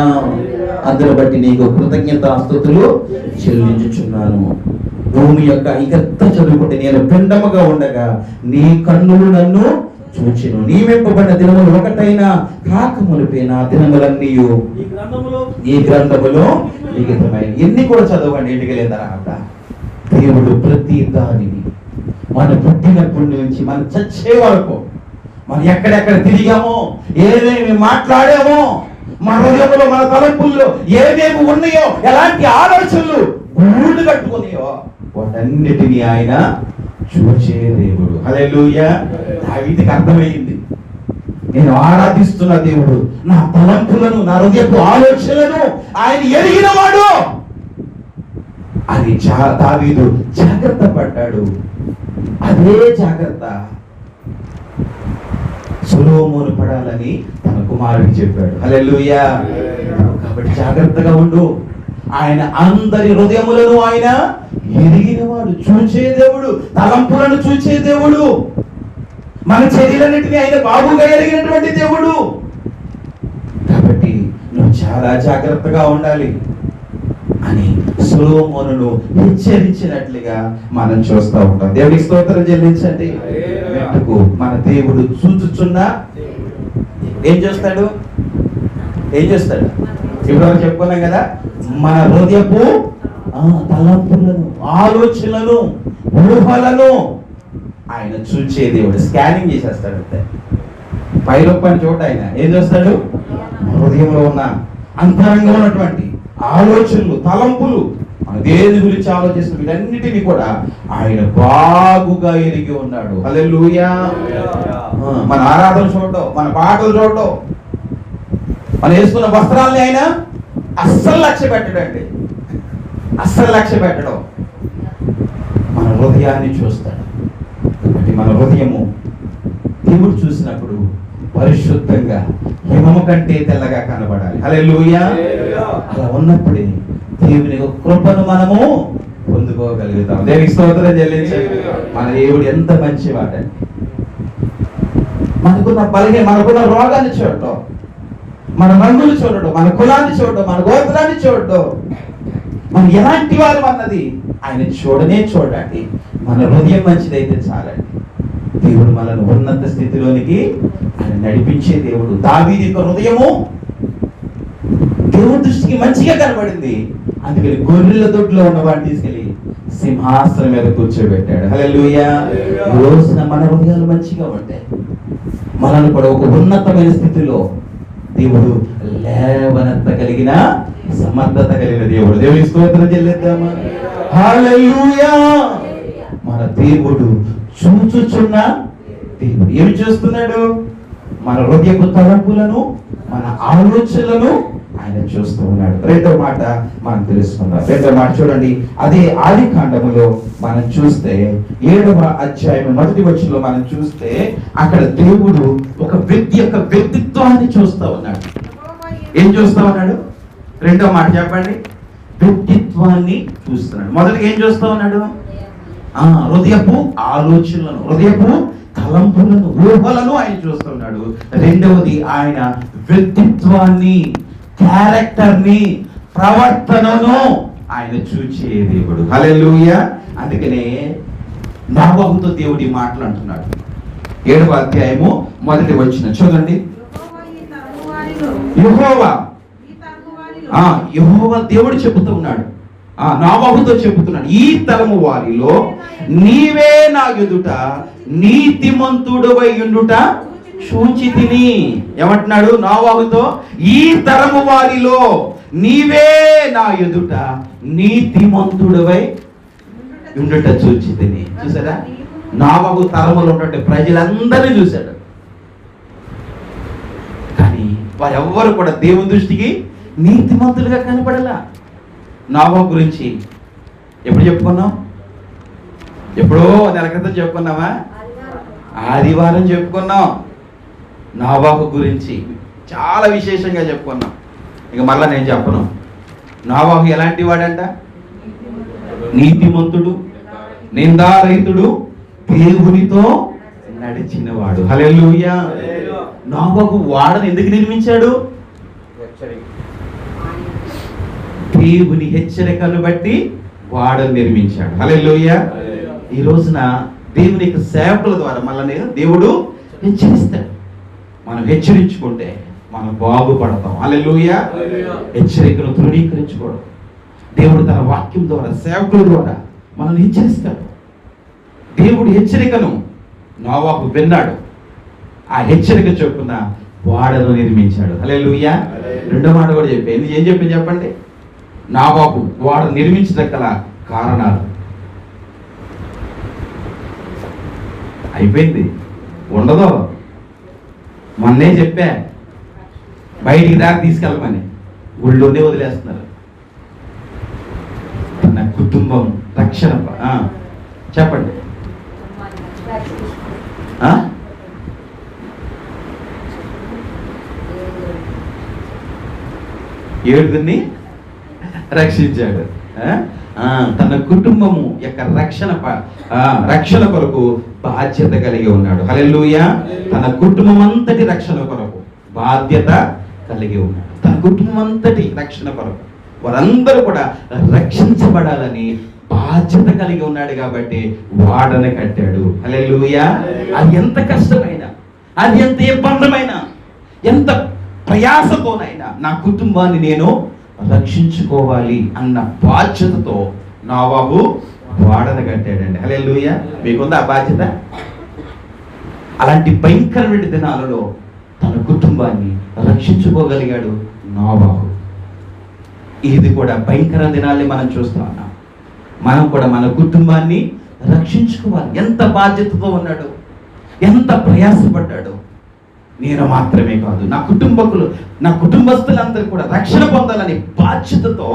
అందును బట్టి నీకు కృతజ్ఞతాస్తుతులు చెల్లించుచున్నాను. భూమి యొక్క ఇకత్త చదువుకుంటే నేను పిండముగా ఉండగా నీ కన్నులు నన్ను చూచెను. నియమింపబడిన దినములు ఒకటైనా కాకమునిపే నా దినములన్నీ ఈ గ్రంథములో లిఖితమైన. ఎన్ని కూడా చదవండి ఇంటికి లేదా. దేవుడు ప్రతి దానిని మన పుట్టినప్పటి నుంచి మనం చచ్చే వరకు మనం ఎక్కడెక్కడ తిరిగామో, ఏమేమి మాట్లాడామో, మన హృదయంలో మన తలంపుల్లో ఏమేమి ఉన్నాయో, ఎలాంటి ఆలోచనలు గూడు కట్టుకున్నాయో వాటన్నిటినీ ఆయన చూచే దేవుడు. హల్లెలూయా. దావీదుకి అర్థమైంది, నేను ఆరాధిస్తున్న దేవుడు నా తలంపులను, నా హృదయపు ఆలోచనలను ఆయన ఎరిగిన వాడు అని దావీదు జాగ్రత్త పడ్డాడు. అదే జాగ్రత్త సొలొమోను పడాలని తన కుమారుడికి చెప్పాడు. హల్లెలూయా. కాబట్టి జాగ్రత్తగా ఉండు. ఆయన అందరి హృదయములను ఆయన ఎరిగినవాడు, చూచే దేవుడు, తలంపులను చూచే దేవుడు, మన చర్యలన్నిటినీ ఆయన బాగుగా ఎరిగినటువంటి దేవుడు. కాబట్టి నువ్వు చాలా జాగ్రత్తగా ఉండాలి అని సొలొమోనును హెచ్చరించినట్లుగా మనం చూస్తూ ఉంటాం. దేవుడికి స్తోత్రం చెల్లించండి. మన దేవుడు చూచుచున్నా ఏం చేస్తాడు? ఇప్పుడు చెప్పుకున్నాం కదా, మన హృదయపు తలంపులను, ఆలోచనలను, ఊహలను ఆయన చూచే దేవుడు. స్కానింగ్ చేసేస్తాడు అంతే. పై రూపాయని చోట ఆయన ఏం చేస్తాడు? హృదయంలో ఉన్న అంతరంగంలో ఉన్నటువంటి ఆలోచనలు, తలంపులు, మన దేని గురించి ఆలోచిస్తున్న వీటన్నిటినీ కూడా ఆయన బాగుగా ఎరిగి ఉన్నాడు. హల్లెలూయా. మన ఆరాధన చూడటం, మన పాటలు చూడటం, మనం వేసుకున్న వస్త్రాలని ఆయన అస్సలు లక్ష్య పెట్టడండి, అస్సలు లక్ష్య పెట్టడం. మన హృదయాన్ని చూస్తాడు. కాబట్టి మన హృదయము దేవుడు చూసినప్పుడు పరిశుద్ధంగా హిమము కంటే తెల్లగా కనబడాలి. హల్లెలూయా. అలా ఉన్నప్పుడే దేవుని కృపను మనము పొందుకోగలుగుతాం. దేవునికి స్తోత్రం చెల్లించండి. మన దేవుడు ఎంత మంచివాడండి. మనకున్న రోగాన్ని చూడటం, మన రంగులు చూడటం, మన కులాన్ని చూడటం, మన గోత్రాన్ని చూడటం, మనం ఎలాంటి వారు అన్నది ఆయన చూడండి. మన హృదయం మంచిదైతే చాలండి. దేవుడు మనల్ని ఉన్నత స్థితిలోనికి ఆయన నడిపించే దేవుడు. దావీదు యొక్క హృదయము దేవుని దృష్టికి మంచిగా కనబడింది. అందుకని గొర్రెల దొడ్లో ఉన్న వాడిని తీసుకెళ్ళి సింహాసనం మీద కూర్చోబెట్టాడు. హల్లెలూయా. ఈ రోజున మన హృదయాలు మంచిగా ఉంటాయి. మనల్ని కూడా ఒక ఉన్నతమైన స్థితిలో దేవుడు లేవనెత్తగలిగిన సమర్థత కలిగిన దేవుడు. దేవుని స్తోత్రం చెల్లిద్దామా. హల్లెలూయా. మన దేవుడు చూచుచున్న దేవుడు. ఏమి చేస్తున్నాడు? మన హృదయపు తలంపులను, మన ఆలోచనలను ఆయన చూస్తూ ఉన్నాడు. రెండో మాట మనం తెలుసుకుందాం. రెండో మాట చూడండి. అదే ఆదికాండములో మనం చూస్తే 7వ అధ్యాయం 1వ వచనంలో మనం చూస్తే అక్కడ దేవుడు ఒక వ్యక్తి యొక్క వ్యక్తిత్వాన్ని చూస్తూ ఉన్నాడు. ఏం చూస్తూ ఉన్నాడు? రెండో మాట చెప్పండి. వ్యక్తిత్వాన్ని చూస్తున్నాడు. మొదటిగా ఏం చూస్తూ ఉన్నాడు? హృదయపు ఆలోచనలను, హృదయపు తలంపులను, ఊహలను ఆయన చూస్తున్నాడు. రెండవది ఆయన వ్యక్తిత్వాన్ని, క్యారెక్టర్ని, ప్రవర్తనను ఆయన చూచే దేవుడు. హల్లెలూయా. అందుకనే నోవహుతో దేవుడు ఈ మాటలు అంటున్నాడు. 7వ అధ్యాయము 1వ వచనం చూడండి. యెహోవా దేవుడు చెబుతూ ఉన్నాడు, నోవహుతో చెబుతున్నాడు, ఈ తరము వారిలో నీవే నా ఎదుట నీతిమంతుడవై ఉండుట చూచితిని. ఏమంటున్నాడు నోవహుతో? ఈ తరము వారిలో నీవే నా ఎదుట నీతిమంతుడవై ఉండుట చూచితిని. చూసారా? నోవహు తరములో ఉన్నటువంటి ప్రజలందరినీ చూశాడు, కానీ వారెవ్వరు కూడా దేవుని దృష్టికి నీతిమంతులుగా కనపడలా. నోవహు గురించి ఎప్పుడు చెప్పుకున్నాం? ఎప్పుడో నెల క్రితం చెప్పుకున్నామా? ఆదివారం చెప్పుకున్నాం. నోవహు గురించి చాలా విశేషంగా చెప్పుకున్నాం. ఇక మళ్ళా నేను చెప్పను. నోవహు ఎలాంటి వాడంట? నీతిమంతుడు, నిందారహితుడు, దేవునితో నడిచినవాడు. హల్లెలూయా. నోవహు వాడను ఎందుకు నిర్మించాడు? దేవుని హెచ్చరికను బట్టి వాడను నిర్మించాడు. హల్లెలూయా. ఈ రోజున దేవుని యొక్క సేవకుల ద్వారా మళ్ళీ దేవుడు హెచ్చరిస్తాడు. మనం హెచ్చరించుకుంటే మనం బాగుపడతాం. హల్లెలూయా. హెచ్చరికను తృణీకరించుకోవడం. దేవుడు తన వాక్యం ద్వారా, సేవకుల ద్వారా మనల్ని హెచ్చరిస్తాడు. దేవుడి హెచ్చరికను నోవహు విన్నాడు. ఆ హెచ్చరిక చొప్పున వాడను నిర్మించాడు. హల్లెలూయా. రెండో మాట కూడా చెప్పి ఏం చెప్పింది చెప్పండి? నోవహు వాడ నిర్మించడం గల కారణాలు. అయిపోయింది, ఉండదు. మొన్నే చెప్పా, బయటికి దాకా తీసుకెళ్ళమని, ఊళ్ళోనే వదిలేస్తున్నారు. తన కుటుంబం రక్షణ. చెప్పండి. ఏడుగురిని రక్షించాడు. తన కుటుంబము యొక్క రక్షణ కొరకు బాధ్యత కలిగి ఉన్నాడు. హల్లెలూయా. తన కుటుంబం అంతటి రక్షణ కొరకు బాధ్యత కలిగి ఉన్నాడు. తన కుటుంబం అంతటి రక్షణ కొరకు వారందరూ కూడా రక్షించబడాలని బాధ్యత కలిగి ఉన్నాడు. కాబట్టి వాడని కట్టాడు. హల్లెలూయా. అది ఎంత కష్టమైనా, అది ఎంత ఇబ్బందమైనా, ఎంత ప్రయాసతోనైనా నా కుటుంబాన్ని నేను రక్షించుకోవాలి అన్న బాధ్యతతో నోవహు వాడని కట్టాడండి. హల్లెలూయా. మీకుందా ఆ బాధ్యత? అలాంటి భయంకరమైన దినాలలో తన కుటుంబాన్ని రక్షించుకోగలిగాడు నోవహు. ఇది కూడా భయంకర దినాల్ని మనం చూస్తూ ఉన్నాం. మనం కూడా మన కుటుంబాన్ని రక్షించుకోవాలి. ఎంత బాధ్యతతో ఉన్నాడు, ఎంత ప్రయాసపడ్డాడు. నేను మాత్రమే కాదు, నా కుటుంబస్తులందరూ కూడా రక్షణ పొందాలని బాధ్యతతో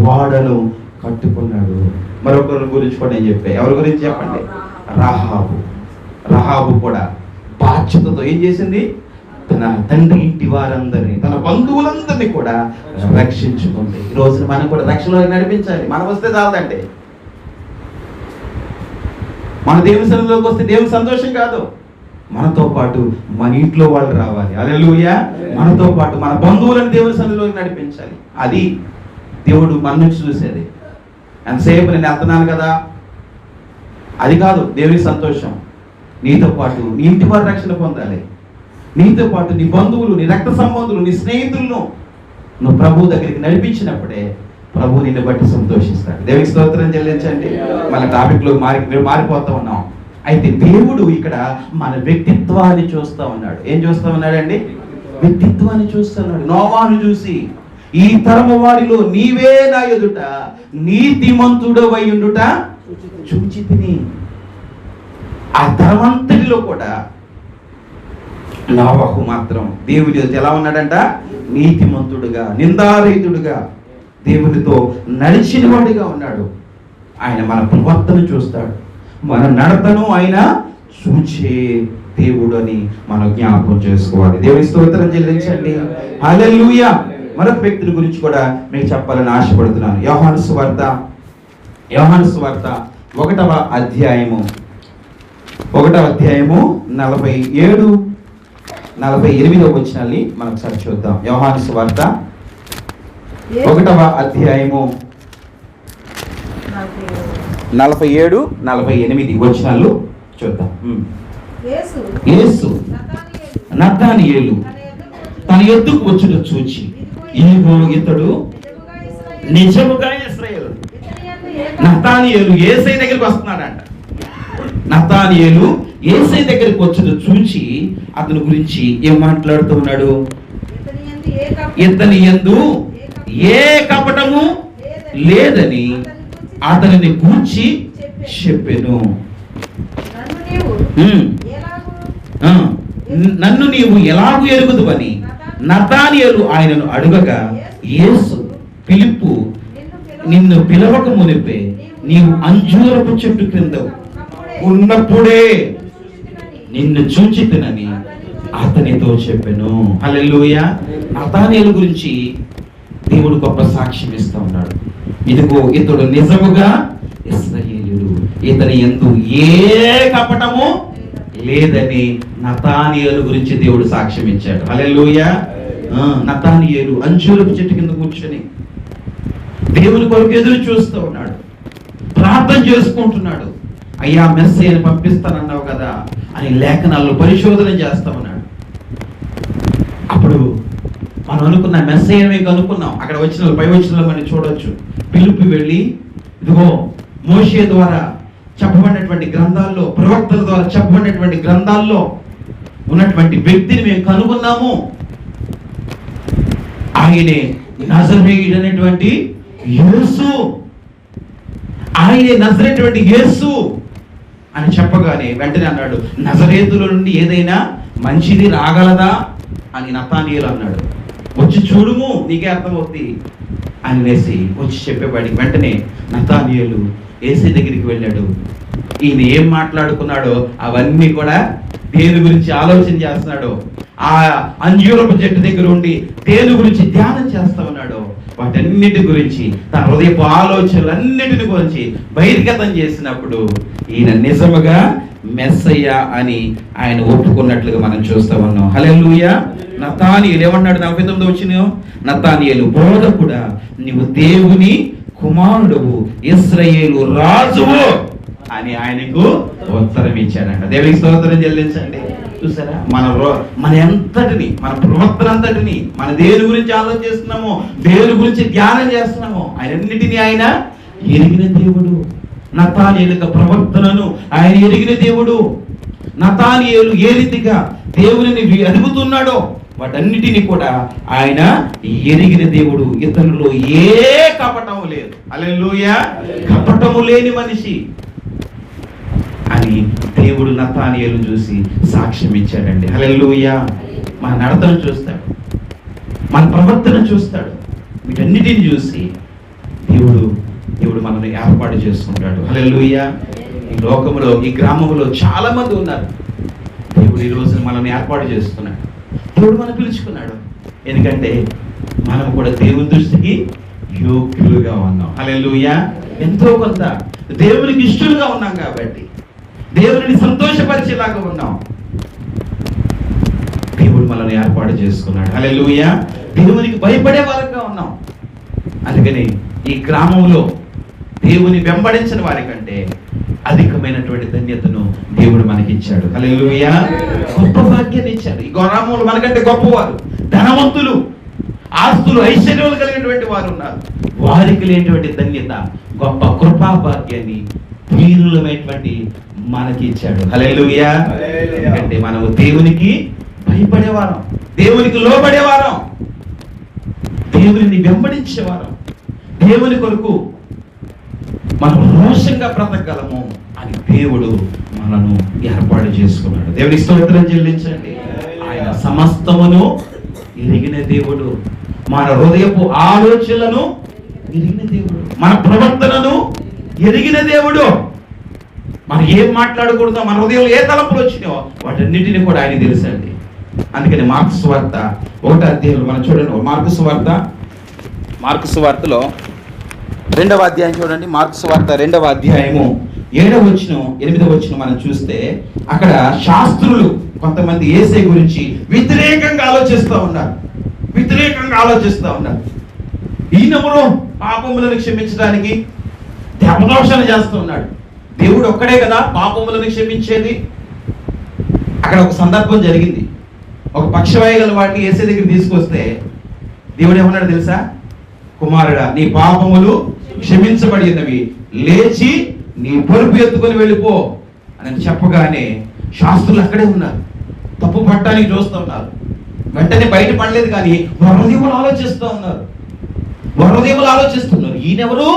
వాడను కట్టుకున్నాడు. మరొకరి గురించి కూడా నేను చెప్పా. ఎవరి గురించి చెప్పండి? రహాబు కూడా బాధ్యతతో ఏం చేసింది? తన తండ్రి ఇంటి వారందరినీ, తన బంధువులందరినీ కూడా రక్షించుకుంది. ఈ రోజున మనం కూడా రక్షణలో నడిపించాలి. మనం వస్తే చాలదండి. మన దేవుని సన్నిధిలోకి వస్తే దేవుని సంతోషం కాదు, మనతో పాటు మన ఇంట్లో వాళ్ళు రావాలి. హల్లెలూయా. మనతో పాటు మన బంధువులను దేవుని సన్నిధిలోకి నడిపించాలి. అది దేవుడు మన నుంచి చూసేది. ఎంతసేపు నేను వెళ్తున్నాను కదా, అది కాదు దేవుని సంతోషం. నీతో పాటు నీ ఇంటి వారు రక్షణ పొందాలి. నీతో పాటు నీ బంధువులు, నీ రక్త సంబంధులు, నీ స్నేహితులను నువ్వు ప్రభు దగ్గరికి నడిపించినప్పుడే ప్రభు నిన్ను బట్టి సంతోషిస్తాడు. దేవునికి స్తోత్రం చెల్లించండి. మన టాపిక్లో మారిపోతా ఉన్నాం. అయితే దేవుడు ఇక్కడ మన వ్యక్తిత్వాన్ని చూస్తా ఉన్నాడు. ఏం చూస్తా ఉన్నాడండి? వ్యక్తిత్వాన్ని చూస్తున్నాడు. నోవాను చూసి, ఈ తరము వారిలో నీవే నా ఎదుట నీతిమంతుడవై ఉండుట చూచితిని. ఆ తరమంతటిలో కూడా నోవహు మాత్రం దేవుని ఎలా ఉన్నాడంట? నీతిమంతుడుగా, నిందారహితుడుగా, దేవునితో నడిచిన వాడిగా ఉన్నాడు. ఆయన మన ప్రవర్తన చూస్తాడు, మన నడతను ఆయన చూచే దేవుడు అని మనం జ్ఞాపకం చేసుకోవాలి. దేవుని స్తోత్రం చెల్లించండి. హల్లెలూయా. మరొక వ్యక్తుల గురించి కూడా మీకు చెప్పాలని ఆశపడుతున్నాను. యోహాను సువార్త ఒకటవ అధ్యాయము 47, 48 వచనాల్ని మనం ఒకసారి చూద్దాం. యోహాను సువార్త 1వ అధ్యాయము 47, 48 వచనాలు చూద్దాం. యేసు నతానియేలు తన యొద్దకు వచ్చుట చూచి, ఇదిగో ఇతడు నిజముగా ఇశ్రాయేలు. నతానియేలు యేసయ్య దగ్గరికి వస్తున్నాడంట. నతానియేలు యేసయ్య దగ్గరికి వచ్చుట చూచి అతని గురించి ఏం మాట్లాడుతూ ఉన్నాడు? ఇతని యందు ఏ కపటము లేదని అతనిని గూర్చి చెప్పెను. నన్ను నీవు ఎలాగూ ఎరుగుదువని నతానియేలు ఆయనను అడుగగా, యేసు ఫిలిప్పు నిన్ను పిలవక మునిపే నీవు అంజూరపు చెట్టు క్రింద ఉన్నప్పుడే నిన్ను చూచితినని అతనితో చెప్పెను. హల్లెలూయా. నతానియేలు గురించి దేవుడు గొప్ప సాక్ష్యం ఇస్తూ ఉన్నాడు. ఇదిగో ఇతడు నిజముగా ఇశ్రాయేలీయుడు, ఇతని యందు ఏ కపటము లేదని నతానియేలు గురించి దేవుడు సాక్ష్యం ఇచ్చాడు. హల్లెలూయా. నతానియేలు అంజూరపు చెట్టు కింద కూర్చొని దేవుని కొరకు ఎదురు చూస్తూ ఉన్నాడు, ప్రార్థన చేసుకుంటున్నాడు. అయ్యా మెస్సయ్యను పంపిస్తానన్నావు కదా అని లేఖనాల్లో పరిశోధన చేస్తా ఉన్నాడు. అప్పుడు మనం అనుకున్న మెస్సయ్యనే అనుకున్నాం. అక్కడ వచ్చిన పై వచ్చిన మనం చూడొచ్చు. పిలుపు వెళ్ళి, ఇదిగో మోషే ద్వారా చెప్పబడినటువంటి గ్రంథాల్లో, ప్రవక్తల ద్వారా చెప్పబడినటువంటి గ్రంథాల్లో ఉన్నటువంటి వ్యక్తిని మేము కనుగొన్నాము. ఆయనే నజరేయుడు అనేటువంటి యేసు, ఆయనే నజరేటువంటి యేసు అని చెప్పగానే వెంటనే అన్నాడు, నజరేతుల నుండి ఏదైనా మంచిది రాగలదా అని నతానియేలు అన్నాడు. వచ్చి చూడుము నీకే అర్థమవుతుంది అని వేసి వచ్చి చెప్పేవాడికి వెంటనే నతానియేలు యేసయ్య దగ్గరికి వెళ్ళాడు. ఈయన ఏం మాట్లాడుకున్నాడో అవన్నీ కూడా దేని గురించి ఆలోచన చేస్తున్నాడు. ఆ అంజూరపు చెట్టు దగ్గర ఉండి దేని గురించి ధ్యానం చేస్తా ఉన్నాడు. వాటన్నిటి గురించి తన హృదయపు ఆలోచనలన్నిటిని గురించి బహిర్గతం చేసినప్పుడు ఈయన నిజముగా మెస్సయ్య అని ఆయన ఒప్పుకున్నట్లుగా మనం చూస్తా ఉన్నాం. హల్లెలూయా. నతానియేలు ఏమన్నాడు? 49 వచ్చిన నతానియేలు, బోధకుడా నీవు దేవుని కుమారుడువు, ఇశ్రాయేలు రాజువు అని ఆయనకు ఉత్తరం ఇచ్చాడంట. దేవునికి స్తోత్రం చెల్లించండి. చూసారా, మన ఎంతటిని, మన ప్రవర్తన అంతటిని, మన దేని గురించి ఆలోచన చేస్తున్నామో, దేని గురించి ధ్యానం చేస్తున్నామో ఆయనన్నిటినీ ఆయన ఎరిగిన దేవుడు. నతానియేలు యొక్క ప్రవర్తనను ఆయన ఎరిగిన దేవుడు. నతానియేలు ఏ రీతిగా దేవుని అడుగుతున్నాడో వాటన్నిటిని కూడా ఆయన ఎరిగిన దేవుడు. ఇతనిలో ఏ కపటము లేదు. హల్లెలూయా. కపటము లేని మనిషి అని దేవుడు నతానియేలు చూసి సాక్ష్యం ఇచ్చాడండి. హల్లెలూయా. మన నడతను చూస్తాడు, మన ప్రవర్తన చూస్తాడు. వీటన్నిటిని చూసి దేవుడు మనల్ని ఏర్పాటు చేసుకుంటాడు. హల్లెలూయా. ఈ లోకంలో, ఈ గ్రామంలో చాలా మంది ఉన్నారు. దేవుడు ఈ రోజు మనల్ని ఏర్పాటు చేస్తున్నాడు. దేవుడు మనం పిలుచుకున్నాడు. ఎందుకంటే మనం కూడా దేవుని దృష్టికి యోగ్యులుగా ఉన్నాం. హల్లెలూయా. ఎంతో కొంత దేవునికి ఇష్టలుగా ఉన్నాం కాబట్టి, దేవుడిని సంతోషపరిచేలాగా ఉన్నాం. దేవుడు మనల్ని ఏర్పాటు చేసుకున్నాడు. హల్లెలూయా. దేవునికి భయపడే వారంగా ఉన్నాం. అందుకని ఈ గ్రామంలో దేవుని వెంబడించిన వారి కంటే అధికమైనటువంటి ధన్యతను దేవుడు మనకి ఇచ్చాడు. హల్లెలూయా. గొప్ప భాగ్యాన్ని ఇచ్చాడు. ఈ గ్రామంలో మనకంటే గొప్పవారు, ధనవంతులు, ఆస్తులు, ఐశ్వర్యాలు కలిగినటువంటి వారు ఉన్నారు. వారికి లేనటువంటి ధన్యత, గొప్ప కృపా భాగ్యాన్ని వీరులమైనటువంటి మనకి ఇచ్చాడు. హల్లెలూయా. ఎందుకంటే మనము దేవునికి భయపడేవారం, దేవునికి లోబడేవారం, దేవుని వెంబడించేవారం, దేవుని కొరకు మనం రోషంగా బ్రతకగలము అని దేవుడు మనను ఏర్పాటు చేసుకున్నాడు. దేవునికి స్తోత్రం చెల్లించండి. ఆయన సమస్తమును ఎరిగిన దేవుడు, మన హృదయపు ఆలోచనలను ఎరిగిన దేవుడు, మన ప్రవర్తనను ఎరిగిన దేవుడు. మనం ఏం మాట్లాడకూడదో, మన హృదయంలో ఏ తలంపులు వచ్చినాయో వాటన్నిటిని కూడా ఆయన తెలుసండి. అందుకని మార్కు సువార్త 1వ అధ్యాయంలో మనం చూడండి. మార్కు సువార్తలో 2వ అధ్యాయం చూడండి. మార్కు సువార్త 2వ అధ్యాయము 7వ వచనం 8వ వచనం మనం చూస్తే అక్కడ శాస్త్రులు కొంతమంది యేసే గురించి వ్యతిరేకంగా ఆలోచిస్తూ ఉన్నారు. ఈయనెవరు పాపములను క్షమించడానికి? దేవదోషణ చేస్తూ ఉన్నాడు. దేవుడు ఒక్కడే కదా పాపములను క్షమించేది. అక్కడ ఒక సందర్భం జరిగింది. ఒక పక్షవాయు గల వాటిని యేసే దగ్గర తీసుకొస్తే దేవుడు ఏమన్నాడు తెలుసా? కుమారుడా, నీ పాపములు క్షమించబడినవి, లేచి నీ పరుపు ఎత్తుకొని వెళ్ళిపో అని చెప్పగానే శాస్త్రులు అక్కడే ఉన్నారు, తప్పు పట్టడానికి చూస్తూ ఉన్నారు. వెంటనే బయట పడలేదు, కానీ హృదయములు ఆలోచిస్తున్నారు. ఈయనెవరు?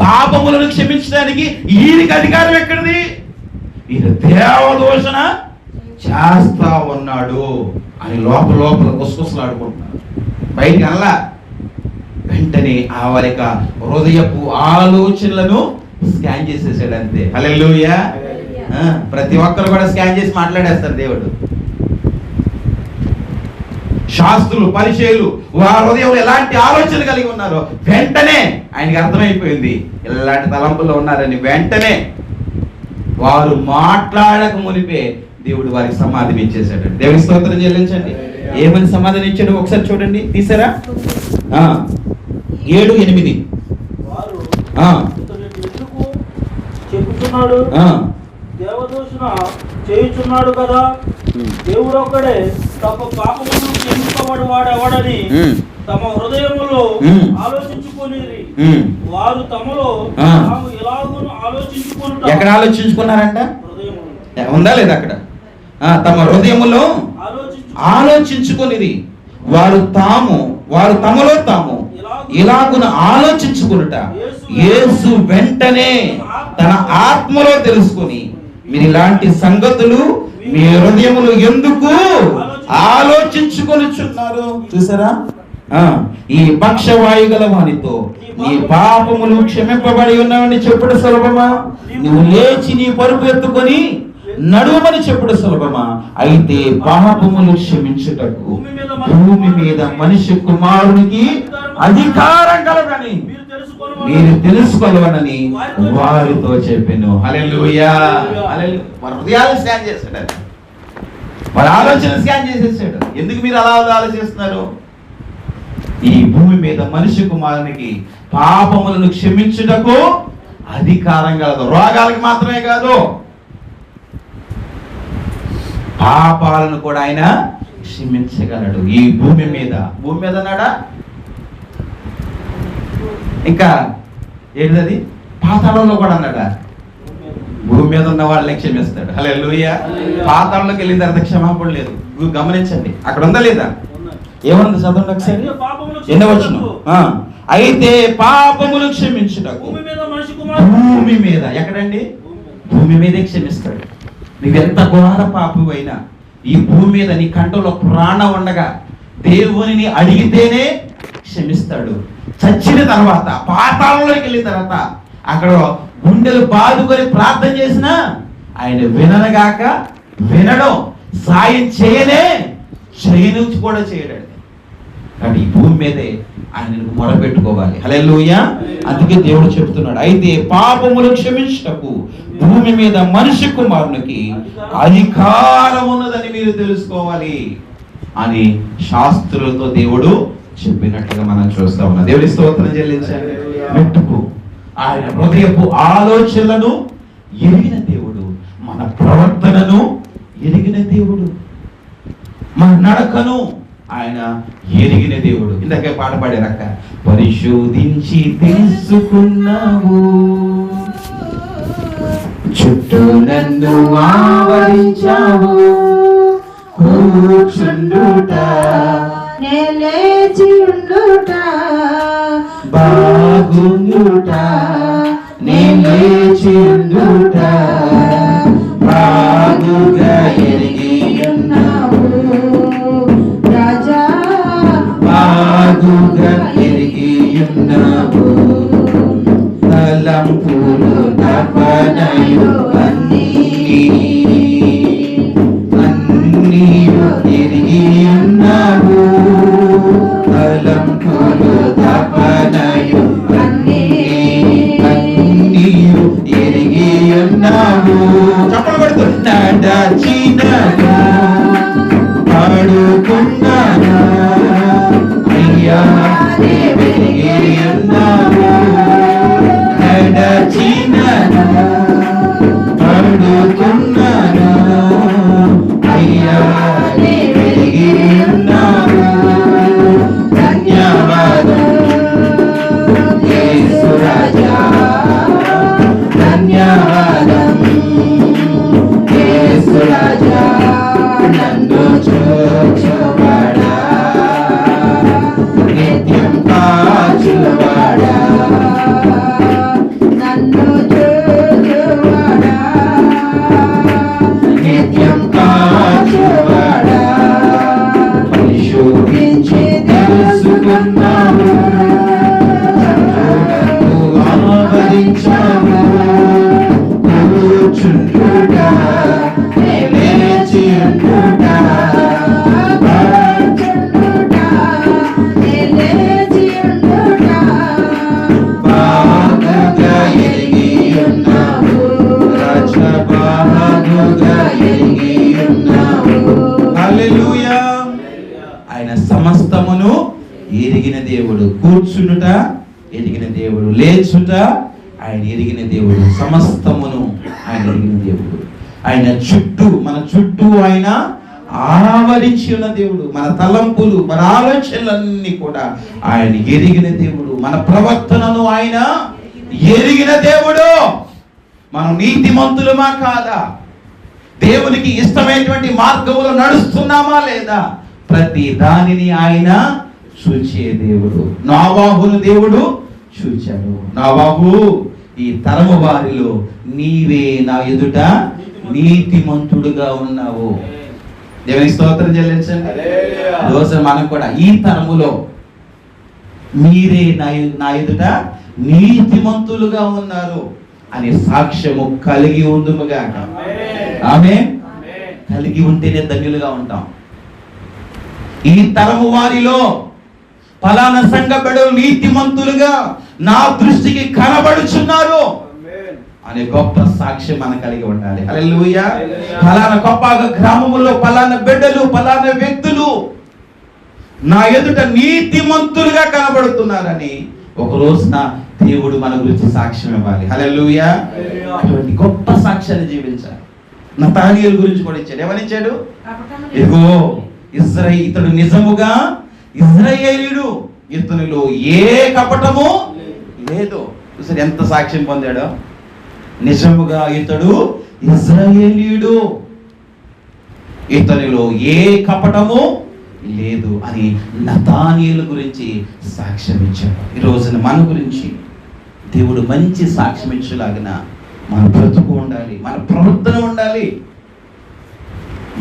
పాపములను క్షమించడానికి ఈయనకి అధికారం ఎక్కడిది? ఈయన దేవదూషణ చేస్తా ఉన్నాడు అని లోపల గుసగుసలాడుకుంటున్నారు. బయటికి అలా వెంటనే ఆ వారి హృదయపు ఆలోచనలను స్కాన్ చేసేసాడు అంతే. హల్లెలూయా. ప్రతి ఒక్కరు కూడా స్కాన్ చేసి మాట్లాడేస్తారు దేవుడు. శాస్త్రులు, పరిచయులు వారి హృదయంలో ఎలాంటి ఆలోచన కలిగి ఉన్నారో వెంటనే ఆయనకి అర్థమైపోయింది ఎలాంటి తలంపులో ఉన్నారని. వెంటనే వారు మాట్లాడక మునిపే దేవుడు వారికి సమాధానం ఇచ్చేసాడు. దేవుని స్తోత్రం చెల్లించండి. ఏమని సమాధానం ఇచ్చాడు ఒకసారి చూడండి, తీసారా? 7, 8 చెప్పుచున్నాడు, దేవదూషణ చేయుచున్నాడు కదా, దేవుడు ఒక్కడే తమ పాపములను క్షమింపబడు వాడెవడని తమ హృదయములో ఆలోచించుకొని వారు తమలో తాము ఎలాగును ఆలోచించుకుంటారు. ఎక్కడ ఆలోచించుకున్నారంట? ఉందా లేదా అక్కడ? తమ హృదయములో ఆలోచించుకొనిది వారు తమలో తాము ఇలాగున ఆలోచించుకునుట. యేసు వెంటనే తన ఆత్మలో తెలుసుకొని, మీరు ఇలాంటి సంగతులు మీ హృదయములు ఎందుకు ఆలోచించుకొనిచున్నారు? చూసారా? ఈ పక్షవాయు గల వానితో నీ పాపములు క్షమింపబడి ఉన్నావని చెప్పుడు సులభమా? నువ్వు లేచి నీ పరుపు ఎత్తుకొని నడువమని చెప్పుడు సులభమా? అయితే పాపములు క్షమించుటకు భూమి మీద మనిషి కుమారునికి అధికారం కలదని మీరు తెలుసుకోవాలని వారితో చెప్పాను. హల్లెలూయా. వారి హృదయాలు స్కాన్ చేశాడు, వారి ఆలోచన స్కాన్ చేసేసాడు. ఎందుకు మీరు అలా ఆలోచిస్తున్నారు? ఈ భూమి మీద మనిషి కుమారునికి పాపములను క్షమించుటకు అధికారం కలదు. రోగాలకు మాత్రమే కాదు, పాపాలను కూడా ఆయన క్షమించగలడు. ఈ భూమి మీద అన్నాడా? ఇంకా ఏంటది? పాతాళంలో కూడా అన్నాడా? భూమి మీద ఉన్న వాళ్ళని క్షమిస్తాడు. హల్లెలూయా. పాతాళంలోకి వెళ్ళిన తర్వాత క్షమాపణ లేదు. గమనించండి, అక్కడ ఉందా లేదా? ఏమన్నా చదవండి ఒకసారి. ఎన్నవచ్చును? అయితే పాపములు క్షమించుటకు భూమి మీద, ఎక్కడండి? భూమి మీదే క్షమిస్తాడు. నువ్వెంత ఘోర పాపమైనా ఈ భూమి మీద నీ కంటలో ప్రాణం ఉండగా దేవునిని అడిగితేనే క్షమిస్తాడు. చచ్చిన తర్వాత, పాతాళంలోకి వెళ్ళిన తర్వాత, అక్కడ గుండెలు బాదుకొని ప్రార్థన చేసినా ఆయన వినగాక వినడం, సాయం చేయను కూడా చేయడాడు. కాబట్టి ఈ భూమి మీదే ఆయనకు మొరపెట్టుకోవాలి. హల్లెలూయా. అందుకే దేవుడు చెప్తున్నాడు, అయితే పాపములు క్షమించుటకు భూమి మీద మనిషి కుమారునికి అధికారం ఉన్నదని మీరు తెలుసుకోవాలి అని శాస్త్రులతో దేవుడు చెప్పినట్లుగా మనం చూస్తా ఉన్నాం. దేవుడి స్తోత్రం చెల్లించాలి. మెట్టుకు ఆయన హృదయపు ఆలోచనలను ఎరిగిన దేవుడు, మన ప్రవర్తనను ఎరిగిన దేవుడు, మన నడకను ఆయన ఎరిగిన దేవుడు. ఇందాకే పాట పాడారక్క, పరిశోధించి తెలుసుకున్నావు, చుట్టూ నన్ను ఆవరించావు, కూర్చుండుట లేచి ఉండుట బాగుండుట, లేచి ఉండుట బాగుగా ఎరిగి ఉన్నావు రాజా, బాగుగా ఎరిగి ఉన్నావు, తలంపులు తపనయు అన్నీ ఎరిగి ఉన్నావు, తలంపులు తపనయు అన్నీ ఎరిగి నడచినగా పడుకున్నానా అయ్యా వెలిగి ఉన్నావు నడచినగా పడుకున్నానా అయ్యా వెలిగి ఉన్నావు ధన్యవాదం యేసు రాజా ధన్యవాదం యేసు రాజా నన్ను చూచువాడా నిత్యం కాచువాడా నన్ను చూచువాడా నిత్యం కాచువాడా పరిశోధించి తెలుసుకున్నావు నన్ను ఆవరించావు కూర్చుంటుడా లేచి ఉంటుడా బాగుగా ఎరిగి ఉన్నావు రాజా బాగుగా ఎరిగి ఉన్నావు హల్లెలూయా ఆయన సమస్తమును ఎరిగిన దేవుడు కూర్చుండుట ఎరిగిన దేవుడు లేచుట ఆయన ఎరిగిన దేవుడు సమస్తమును ఆయన ఎరిగిన దేవుడు ఆయన చుట్టూ మన చుట్టూ ఆయన ఆవరించి ఉన్న దేవుడు మన తలంపులు మన ఆలోచనలన్నీ కూడా ఆయన ఎరిగిన దేవుడు మన ప్రవర్తనను ఆయన ఎరిగిన దేవుడు మనం నీతిమంతులమా కాదా దేవునికి ఇష్టమైనటువంటి మార్గములో నడుస్తున్నామా లేదా ప్రతి దానిని ఆయన చూచే దేవుడు నాబాహును దేవుడు చూచాడు నాబాహు ఈ తరము వారిలో నీవే నా ఎదుట నీతిమంతుడుగా ఉన్నావు దేవునికి స్తోత్రం చెల్లించండి రోజు మనం కూడా ఈ తరములో మీరే నా ఎదుట నీతిమంతులుగా ఉన్నారు అనే సాక్ష్యము కలిగి ఉందుముగా ఆమె కలిగి ఉంటేనే ధన్యులుగా ఉంటాం ఈ తరము వారిలో ఫలానా సంఘ బిడ్డలు నీతిమంతులుగా నా దృష్టికి కనబడుచున్నారు అనే గొప్ప సాక్ష్యం మనం కలిగి ఉండాలి హల్లెలూయా ఫలానా గొప్ప గ్రామములో ఫలానా బిడ్డలు ఫలానా వ్యక్తులు నా ఎదుట నీతిమంతులుగా కనబడుతున్నారని ఒక రోజున దేవుడు మన గురించి సాక్ష్యం ఇవ్వాలి హల్లెలూయా అటువంటి గొప్ప సాక్ష్యాన్ని జీవించాలి నతానీయేలు గురించి కూడా ఇచ్చాడు ఏమనిచ్చాడు ఇదిగో ఇతడు నిజముగా ఇశ్రాయేలీయుడు ఇతనిలో ఏ కపటము లేదు చూసారు ఎంత సాక్ష్యం పొందాడో నిజముగా ఇతడు ఇశ్రాయేలీయుడు ఇతనిలో ఏ కపటము లేదు అని నతానీయేలు గురించి సాక్ష్యం ఇచ్చాడు ఈ రోజున మన గురించి దేవుడు మంచి సాక్ష్యం ఇచ్చేలాగిన మన బ్రతుకు ఉండాలి మన ప్రవర్తన ఉండాలి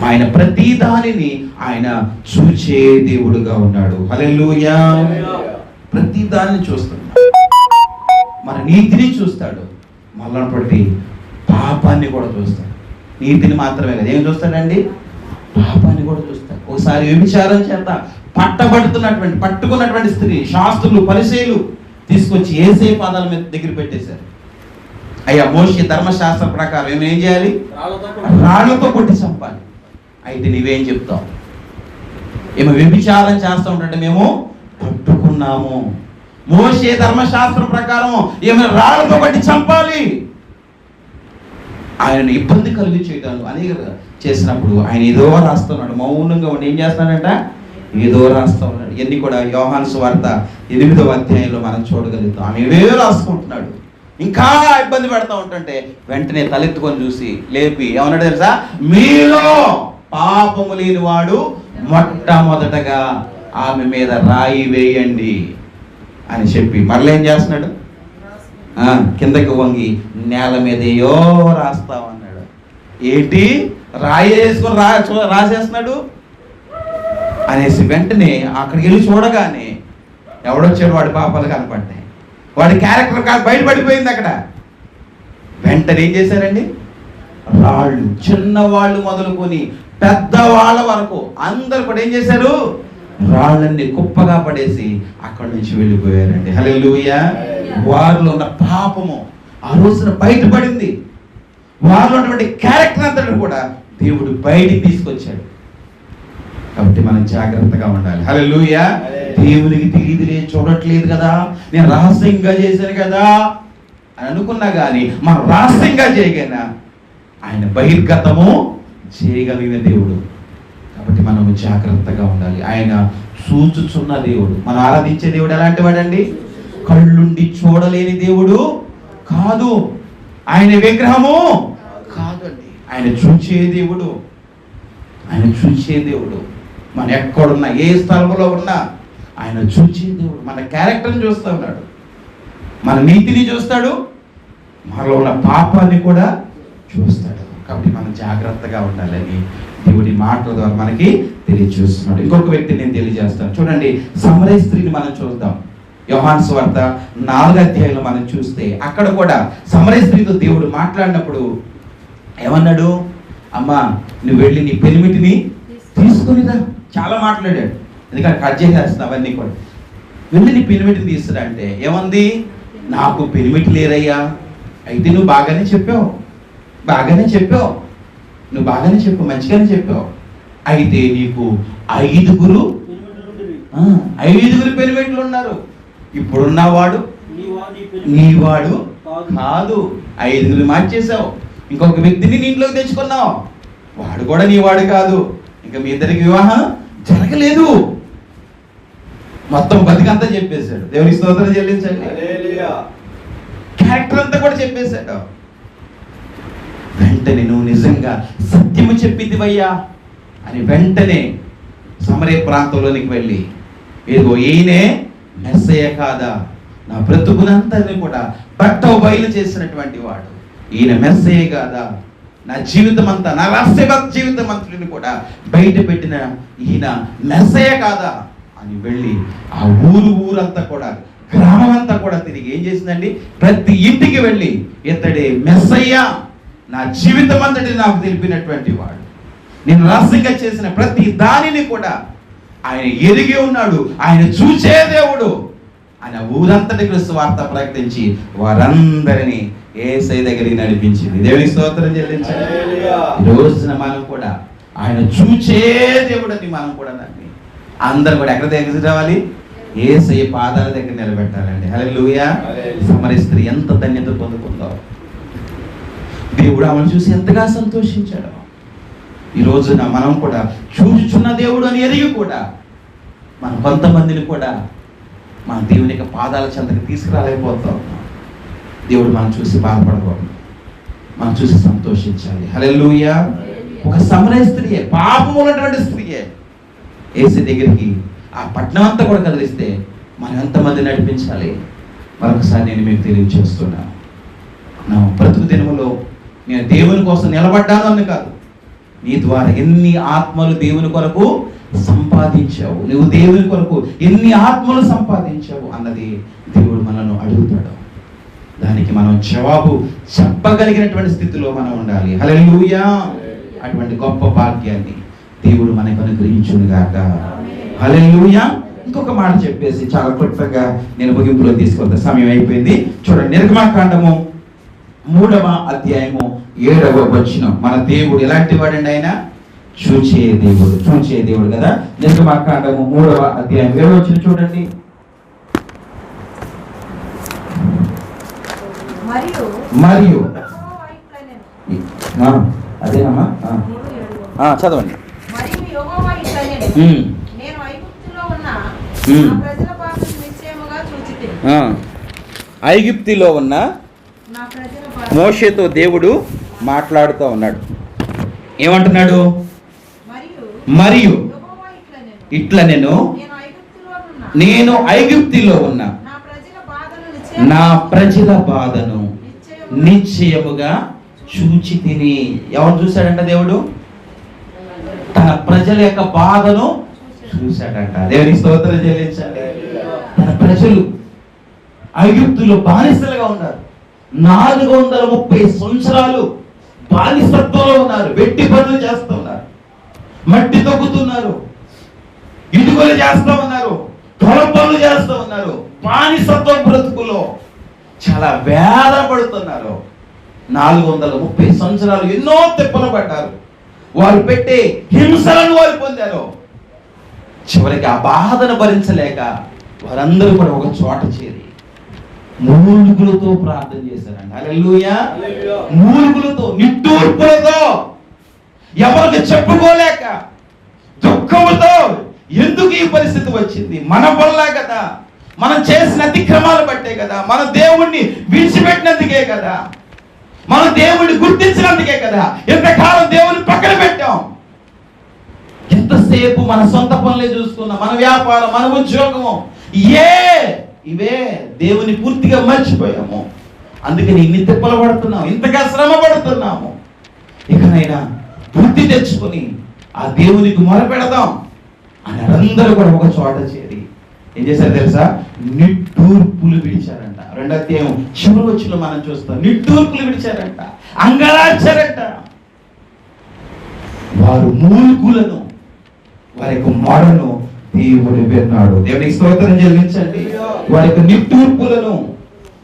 ఆయన ప్రతి దానిని ఆయన చూచే దేవుడుగా ఉన్నాడు హల్లెలూయా ప్రతి దానిని చూస్తున్నాడు మన నీతిని చూస్తాడు మళ్ళీ పాపాన్ని కూడా చూస్తాడు నీతిని మాత్రమే కదా ఏం చూస్తాడండి పాపాన్ని కూడా చూస్తాడు ఒకసారి వ్యభిచారం చేత పట్టుకున్నటువంటి స్త్రీ శాస్త్రులు పరిసయ్యులు తీసుకొచ్చి యేసే పాదాల మీద దగ్గర పెట్టేశారు అయ్యా మోషే ధర్మశాస్త్రం ప్రకారం ఏం చేయాలి రాళ్లతో కొట్టి చంపాలి అయితే నీవేం చెప్తావు ఏమో వ్యభిచారం చేస్తూ ఉంటే మేము పట్టుకున్నాము మోషే ధర్మశాస్త్రం ప్రకారం ఏమైనా రాళ్లతో కొట్టి చంపాలి ఆయన ఇబ్బంది కలిగి చేయడం అనేక చేసినప్పుడు ఆయన ఏదో రాస్తున్నాడు మౌనంగా ఉండి ఏం చేస్తున్నాడంట ఏదో రాస్తా ఉన్నాడు ఇవన్నీ కూడా యోహాను సువార్త 8వ అధ్యాయంలో మనం చూడగలుగుతాం ఆమె ఏవేవో రాసుకుంటున్నాడు ఇంకా ఇబ్బంది పెడతా ఉంటుంటే వెంటనే తలెత్తుకొని చూసి లేపి ఏమన్నాడు తెలుసా మీలో పాపము లేని వాడు మొట్టమొదటగా ఆమె మీద రాయి వేయండి అని చెప్పి మరలా ఏం చేస్తున్నాడు కిందకి వంగి నేల మీద ఏయో రాస్తామన్నాడు ఏంటి రాయి వేసుకొని రాసేస్తున్నాడు అనేసి వెంటనే అక్కడికి వెళ్ళి చూడగానే ఎవడొచ్చాడు వాడి పాపాలు కనపడ్డాయి వాడి క్యారెక్టర్ బయటపడిపోయింది అక్కడ వెంటనే ఏం చేశారండి రాళ్ళు చిన్నవాళ్ళు మొదలుకొని పెద్దవాళ్ళ వరకు అందరు కూడా ఏం చేశారు రాళ్ళన్ని కుప్పగా పడేసి అక్కడి నుంచి వెళ్ళిపోయారండి హల్లెలూయా వారిలో ఉన్న పాపము ఆ రోజున బయటపడింది వారిలో ఉన్నటువంటి క్యారెక్టర్ అంతా కూడా దేవుడు బయటికి తీసుకొచ్చాడు. కాబట్టి మనం జాగ్రత్తగా ఉండాలి. హల్లెలూయా. దేవునికి తెలియదులే, చూడట్లేదు కదా, నేను రహస్యంగా చేశాను కదా అని అనుకున్నా కానీ మనం రహస్యంగా చేయగలిగినా ఆయన బహిర్గతము చేయగలిగిన దేవుడు. కాబట్టి మనము జాగ్రత్తగా ఉండాలి. ఆయన చూచుచున్న దేవుడు. మనం ఆరాధించే దేవుడు ఎలాంటి వాడండి? కళ్ళుండి చూడలేని దేవుడు కాదు. ఆయన విగ్రహము కాదండి. ఆయన చూచే దేవుడు. ఆయన చూచే దేవుడు. మనం ఎక్కడున్నా, ఏ స్థలంలో ఉన్నా ఆయన చూచే దేవుడు. మన క్యారెక్టర్ని చూస్తూ ఉన్నాడు, మన నీతిని చూస్తాడు, మనలో ఉన్న పాపాన్ని కూడా చూస్తాడు. కాబట్టి మనం జాగ్రత్తగా ఉండాలని దేవుడి మాటల ద్వారా మనకి తెలియజేస్తున్నాడు. ఇంకొక వ్యక్తి నేను తెలియజేస్తాను. చూడండి, సమరయ స్త్రీని మనం చూద్దాం. యోహాను సువార్త 4వ అధ్యాయంలో మనం చూస్తే అక్కడ కూడా సమరయ స్త్రీతో దేవుడు మాట్లాడినప్పుడు ఏమన్నాడు? అమ్మా, నువ్వు వెళ్ళి నీ పెనిమిటిని తీసుకునిరా. చాలా మాట్లాడాడు, ఎందుకంటే కట్ చేసేస్తున్నా అవన్నీ కూడా. వెళ్ళి నీ పెనిమిటిని తీసుకురా అంటే ఏమంది? నాకు పెనిమిటి లేరయ్యా. అయితే నువ్వు బాగానే చెప్పావు, నువ్వు బాగానే చెప్పావు, మంచిగానే చెప్పావు. అయితే నీకు ఐదుగురు పెనిమిట్లు ఉన్నారు. ఇప్పుడున్నవాడు నీవాడు కాదు. 5 మార్చేసావు. ఇంకొక వ్యక్తిని నీ ఇంట్లోకి తెచ్చుకున్నావు, వాడు కూడా నీవాడు కాదు. ఇంకా మీ ఇద్దరికి వివాహం జరగలేదు. మొత్తం బతికంతా చెప్పేశాడు. దేవుని స్తోత్రం చెల్లించండి. క్యారెక్టర్ అంతా కూడా చెప్పేశాడు. వెంటనే నువ్వు నిజంగా సత్యము చెప్పిదివయ్యా అని వెంటనే సమరయ ప్రాంతంలోనికి వెళ్ళి, ఏదో ఈయనే మెస్సయ్య కాదా, నా బ్రతుకునంతని కూడా బట్టవ బయలు చేసినటువంటి వాడు, ఈయన మెస్సయ్య కాదా, నా జీవితం అంతా, నా రహస్య జీవితం అంతటిని కూడా బయట పెట్టిన ఈయన మెస్సయ్య కాదా అని వెళ్ళి ఆ ఊరంతా కూడా, గ్రామం అంతా కూడా తిరిగి ఏం చేసిందండి? ప్రతి ఇంటికి వెళ్ళి ఇతడే మెస్సయ్య, నా జీవితం అంతటి నాకు తెలిపినటువంటి వాడు, నేను రహస్యంగా చేసిన ప్రతి దానిని కూడా ఆయన ఎరిగి ఉన్నాడు, ఆయన చూచే దేవుడు ఆయన ఊరంతటికి సువార్త ప్రకటించి వారందరినీ యేసయ్య దగ్గరికి నడిపించింది. దేవుని స్తోత్రం చెల్లించాలి. ఈ రోజున మనం కూడా ఆయన చూచే దేవుడని మనం కూడా నమ్మి అందరూ కూడా ఎక్కడ దగ్గర రావాలి? యేసయ్య పాదాల దగ్గర నిలబెట్టాలండి. హల్లెలూయా. సమరయ స్త్రీ ఎంత ధన్యత పొందుకుందో, దేవుడు ఆమెను చూసి ఎంతగా సంతోషించాడు. ఈ రోజున మనం కూడా చూచుచున్న దేవుడు అని ఎరిగి కూడా మనం కొంతమందిని కూడా మన దేవుని యొక్క పాదాల చెంతకు తీసుకురాలేకపోతాం. దేవుడు మనం చూసి బాధపడకూడదు, మనం చూసి సంతోషించాలి. హల్లెలూయా. ఒక సమరయ స్త్రీయే, పాపము ఉన్నటువంటి స్త్రీయే యేసు దగ్గరికి ఆ పట్టణం అంతా కూడా కదిలిస్తే మనం ఎంతమంది నడిపించాలి? మరొకసారి నేను మీకు తెలియజేస్తున్నాను. నా బ్రతుకు దినములో నేను దేవుని కోసం నిలబడ్డాను అని కాదు, నీ ద్వారా ఎన్ని ఆత్మలు దేవుని కొరకు సంపాదించావు, నువ్వు దేవుని కొరకు ఎన్ని ఆత్మలు సంపాదించావు అన్నది దేవుడు మనల్ని అడుగుతాడు. దానికి మనం జవాబు చెప్పగలిగినటువంటి స్థితిలో మనం ఉండాలి. హల్లెలూయా. అటువంటి గొప్ప భాగ్యాన్ని దేవుడు మనకు అనుగ్రహించునుగాక. హల్లెలూయా. ఇంకొక మాట చెప్పేసి చాలా క్లుప్తంగా నేను ముగింపులో తీసుకొద్దా, సమయం అయిపోయింది. చూడండి, నిర్గమాకాండము 3వ అధ్యాయము 7వ వచనం. మన దేవుడు ఎలాంటి వాడండి? ఆయన చూచే దేవుడు కదా. నిర్గమాకాండము 3వ అధ్యాయం 7వ వచనం చూడండి. మరియు అదేనమ్మా, చదవండి. ఐగుప్తులో ఉన్న మోషేతో దేవుడు మాట్లాడుతూ ఉన్నాడు. ఏమంటున్నాడు? మరియు ఇట్లా నేను ఐగుప్తులో ఉన్న నా ప్రజల బాధను నిశ్చయముగా చూచి తిని. ఎవరు చూశాడంట? దేవుడు తన ప్రజల యొక్క బాధను చూశాడంట. దేవునికి స్తోత్రం చెల్లించండి. తన ప్రజలు ఐగుప్తులో బానిసలుగా ఉన్నారు. 430 సంవత్సరాలు బానిసత్వంలో ఉన్నారు. వెట్టి పనులు చేస్తూ ఉన్నారు, మట్టి తొక్కుతున్నారు, ఇటుకలు చేస్తూ ఉన్నారు, పొలం పనులు చేస్తూ ఉన్నారు. బానిసత్వం బ్రతుకులో చాలా వేదన పడుతున్నారు. 430 సంవత్సరాలు ఎన్నో తిప్పలు పడ్డారు. వారు పెట్టే హింసలను వారు పొందారో, చివరికి ఆ బాధను భరించలేక వారందరూ కూడా ఒక చోట చేరి మూలుగులతో ప్రార్థన చేశారంట. హల్లెలూయా. మూలుగులతో, నిట్టూర్పులతో, ఎవరికి చెప్పుకోలేక, దుఃఖముతో, ఎందుకు ఈ పరిస్థితి వచ్చింది, మన వల్ల కదా, మనం చేసిన అతిక్రమాలు బట్టే కదా, మన దేవుణ్ణి విడిచిపెట్టినందుకే కదా, మన దేవుణ్ణి గుర్తించినందుకే కదా ఎంతకాలం దేవుని పక్కన పెట్టాం. ఎంతసేపు మన సొంత పనులే చూసుకున్నాం, మన వ్యాపారం, మన ఉద్యోగము, ఇవే దేవుని పూర్తిగా మర్చిపోయాము. అందుకని ఇన్ని తిప్పలు పడుతున్నాం, ఇంతగా శ్రమ పడుతున్నాము. ఇకనైనా బుద్ధి తెచ్చుకొని ఆ దేవునికి మొరపెడదాం అని అందరూ కూడా ఒక చోట చేరి ఏం చేశారు తెలుసా? నిట్టూర్పులు విడిచారంట. 2వ అధ్యాయం చివరి వచనంలో మనం చూస్తాం. నిట్టూర్పులు విడిచారంట, అంగలార్చారంట. వారు మూలుగులను, వారి యొక్క మొరను దేవుడు విన్నాడు. దేవునికి స్తోత్రం చెల్లించండి. వారి యొక్క నిట్టూర్పులను,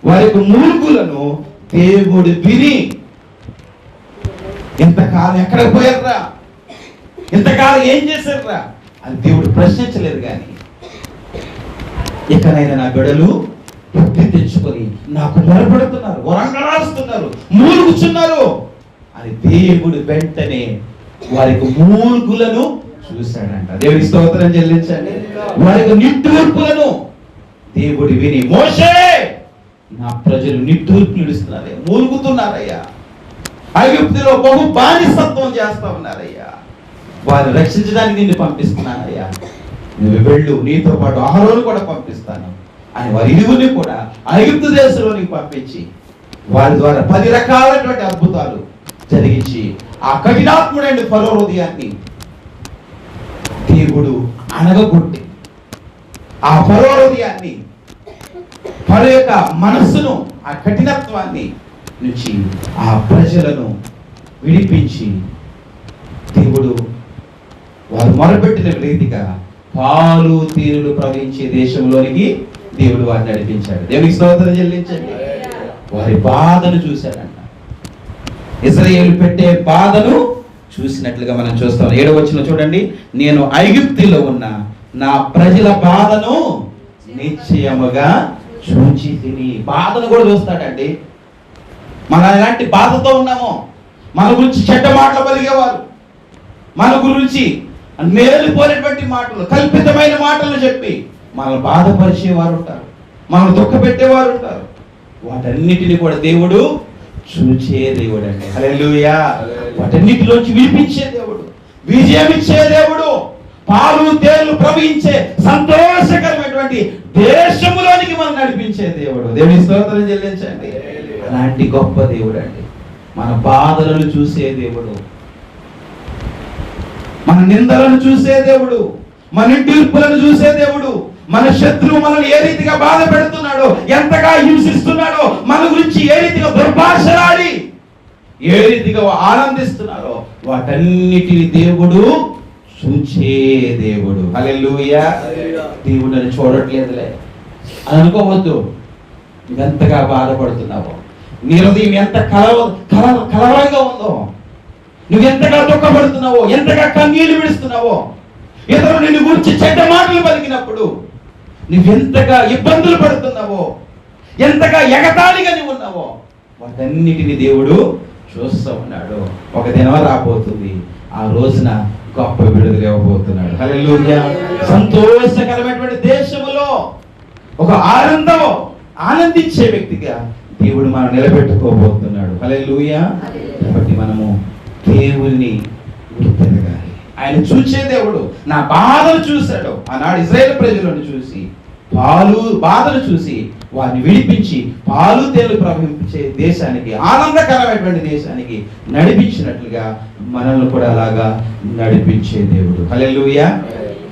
వారి యొక్క మూలుగులను దేవుడు విని, ఇంతకాలం ఎక్కడికి పోయారా, ఇంతకాలం ఏం చేశారా అని దేవుడు ప్రశ్నించలేదు. కానీ ఇకనైనా నా బిడ్డలు బుద్ధి తెచ్చుకొని నాకు మొరపెడుతున్నారు, వరంగరాస్తున్నారు, మూలుగుచున్నారు అని దేవుడు వెంటనే వారికి మూలుగులను చూశాడంట. దేవుడి స్తోత్రం చెల్లించండి. వారికి నిట్టూర్పులను దేవుడు విని, మోషే నా ప్రజలు నిట్టూర్పులు ఇడుస్తున్నారయ్యా, మూలుగుతున్నారయ్యా, ఐగుప్తులో బహు బానిసత్వం చేస్తా ఉన్నారయ్యా, వారిని రక్షించడానికి నిన్ను పంపిస్తున్నానయ్యా, నువ్వు వెళ్ళు, నీతో పాటు అహరోను కూడా పంపిస్తాను అని వారి ఇరువుని కూడా ఐగుప్తు దేశంలోనికి పంపించి వారి ద్వారా 10 రకాలైనటువంటి అద్భుతాలు జరిగించి ఆ కఠినాత్ముడైన ఫరో హృదయాన్ని దేవుడు అనగగొట్టి, ఆ ఫరో హృదయాన్ని, ఫరో యొక్క మనస్సును, ఆ కఠినత్వాన్ని నుంచి ఆ ప్రజలను విడిపించి దేవుడు వారు మొరపెట్టిన రీతిగా పాలు తీరులు ప్రవహించే దేశంలోనికి దేవుడు వారిని నడిపించాడు. దేవునికి స్తోత్రం చెల్లించండి. వారి బాధను చూశాడంట. ఇశ్రాయేలు పెట్టే బాధను చూసినట్లుగా మనం చూస్తాం. 7వ వచనం చూడండి. నేను ఐగుప్తులో ఉన్న నా ప్రజల బాధను నిశ్చయముగా చూచి తిని. బాధను కూడా చూస్తాడండి. మనం ఎలాంటి బాధతో ఉన్నామో, మన గురించి చెడ్డ మాటలు పలిగేవారు, మన గురించి మేలుపోయినటువంటి మాటలు, కల్పితమైన మాటలు చెప్పి మనల్ని బాధపరిచేవారు ఉంటారు, మనల్ని దుఃఖపెట్టేవారు ఉంటారు. వాటన్నిటిని కూడా దేవుడు చూచే దేవుడు అండి. హల్లెలూయా. వాటన్నిటిలోంచి విడిపించే దేవుడు, విజయం ఇచ్చే దేవుడు, పాలు తేళ్లు ప్రవహించే సంతోషకరమైనటువంటి దేశములోనికి మనం నడిపించే దేవుడు. దేవుని స్తోత్రం చెల్లించండి. అలాంటి గొప్ప దేవుడు అండి. మన బాధలను చూసే దేవుడు, మన నిందలను చూసే దేవుడు, మన తీర్పులను చూసే దేవుడు, మన శత్రువు మనల్ని ఏ రీతిగా బాధ పెడుతున్నాడో, ఎంతగా హింసిస్తున్నాడో, మన గురించి ఏ రీతిగా దుర్భాషలాడి ఏ రీతిగా ఆనందిస్తున్నారో వాటన్నిటిని దేవుడు చూచే దేవుడు. హల్లెలూయా. దేవుడు అని చూడట్లేదులే అని అనుకోవద్దు. ఎంతగా బాధపడుతున్నావో, నీ హృదయం ఎంత కలవరంగా ఉందో, నువ్వెంతగా దుఃఖపడుతున్నావో, ఎంతగా కన్నీళ్లు విడుస్తున్నావో, ఇతరులు నిన్ను గురించి చెడ్డ మాటలు పలికినప్పుడు నువ్వెంతగా ఇబ్బందులు పడుతున్నావో, ఎంతగా ఎగతాళిగా నువ్వు ఉన్నావో, వాటన్నిటిని దేవుడు చూస్తూ ఉన్నాడు. ఒక దినం రాబోతుంది, ఆ రోజున గొప్ప విడుదల ఇవ్వబోతున్నాడు. హల్లెలూయా. సంతోషకరమైనటువంటి దేశములో ఒక ఆనందించే వ్యక్తిగా దేవుడు మనం నిలబెట్టుకోబోతున్నాడు. హల్లెలూయా. కాబట్టి మనము దేవుని గుర్తెరగాలి. ఆయన చూసే దేవుడు. నా బాధలు చూశాడు. ఆనాడు ఇశ్రాయేలు ప్రజలను చూసి బాధలు చూసి వారిని విడిపించి పాలు తేలు ప్రవహించే దేశానికి, ఆనందకరమైనటువంటి దేశానికి నడిపించినట్లుగా మనల్ని కూడా అలాగా నడిపించే దేవుడు. హల్లెలూయా.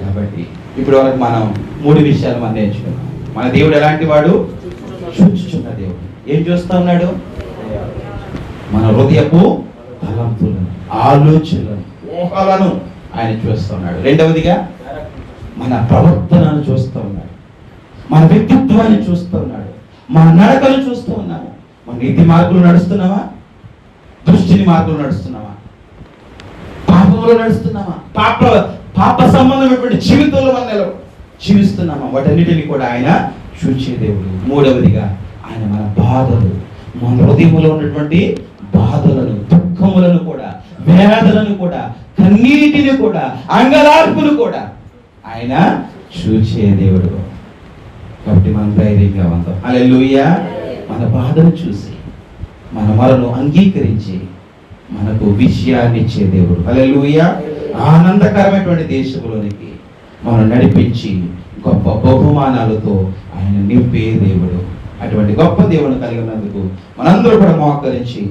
కాబట్టి ఇప్పటి వరకు మనం 3 విషయాలు మనం నేర్చుకున్నాం. మన దేవుడు ఎలాంటి వాడు? చూచుచున్న దేవుడు. ఏం చూస్తా ఉన్నాడు? మన హృదయపు తలంపులను, ఆలోచనలను, ఊహలను ఆయన చూస్తూ ఉన్నాడు. రెండవదిగా మన ప్రవర్తనను చూస్తూ ఉన్నాడు, మన వ్యక్తిత్వాన్ని చూస్తూ ఉన్నాడు, మన నడకలు చూస్తూ ఉన్నాము. మన నీతి మార్గంలో నడుస్తున్నావా? దృష్టిని మార్గంలో నడుస్తున్నావా? పాప పాపంలో నడుస్తున్నామా? పాప సంబంధమైనటువంటి జీవితంలో మనం జీవిస్తున్నామా? వాటన్నిటిని కూడా ఆయన చూచే దేవుడు. మూడవదిగా ఆయన మన బాధలు, మన హృదయంలో ఉన్నటువంటి బాధలను, దుఃఖములను కూడా, వేదనను కూడా, కన్నీటిని కూడా, అంగలార్పును కూడా ఆయన చూచే దేవుడు. కాబట్టి మనం ధైర్యంగా ఉందాం. హల్లెలూయా. మన బాధను చూసి మన మొరను అంగీకరించి మనకు విజయాన్ని ఇచ్చే దేవుడు. హల్లెలూయా. ఆనందకరమైనటువంటి దేశంలోనికి మనం నడిపించి గొప్ప బహుమానాలతో ఆయన నింపే దేవుడు. అటువంటి గొప్ప దేవుని కలిగి ఉన్నందుకు మనందరూ కూడా మోకరించి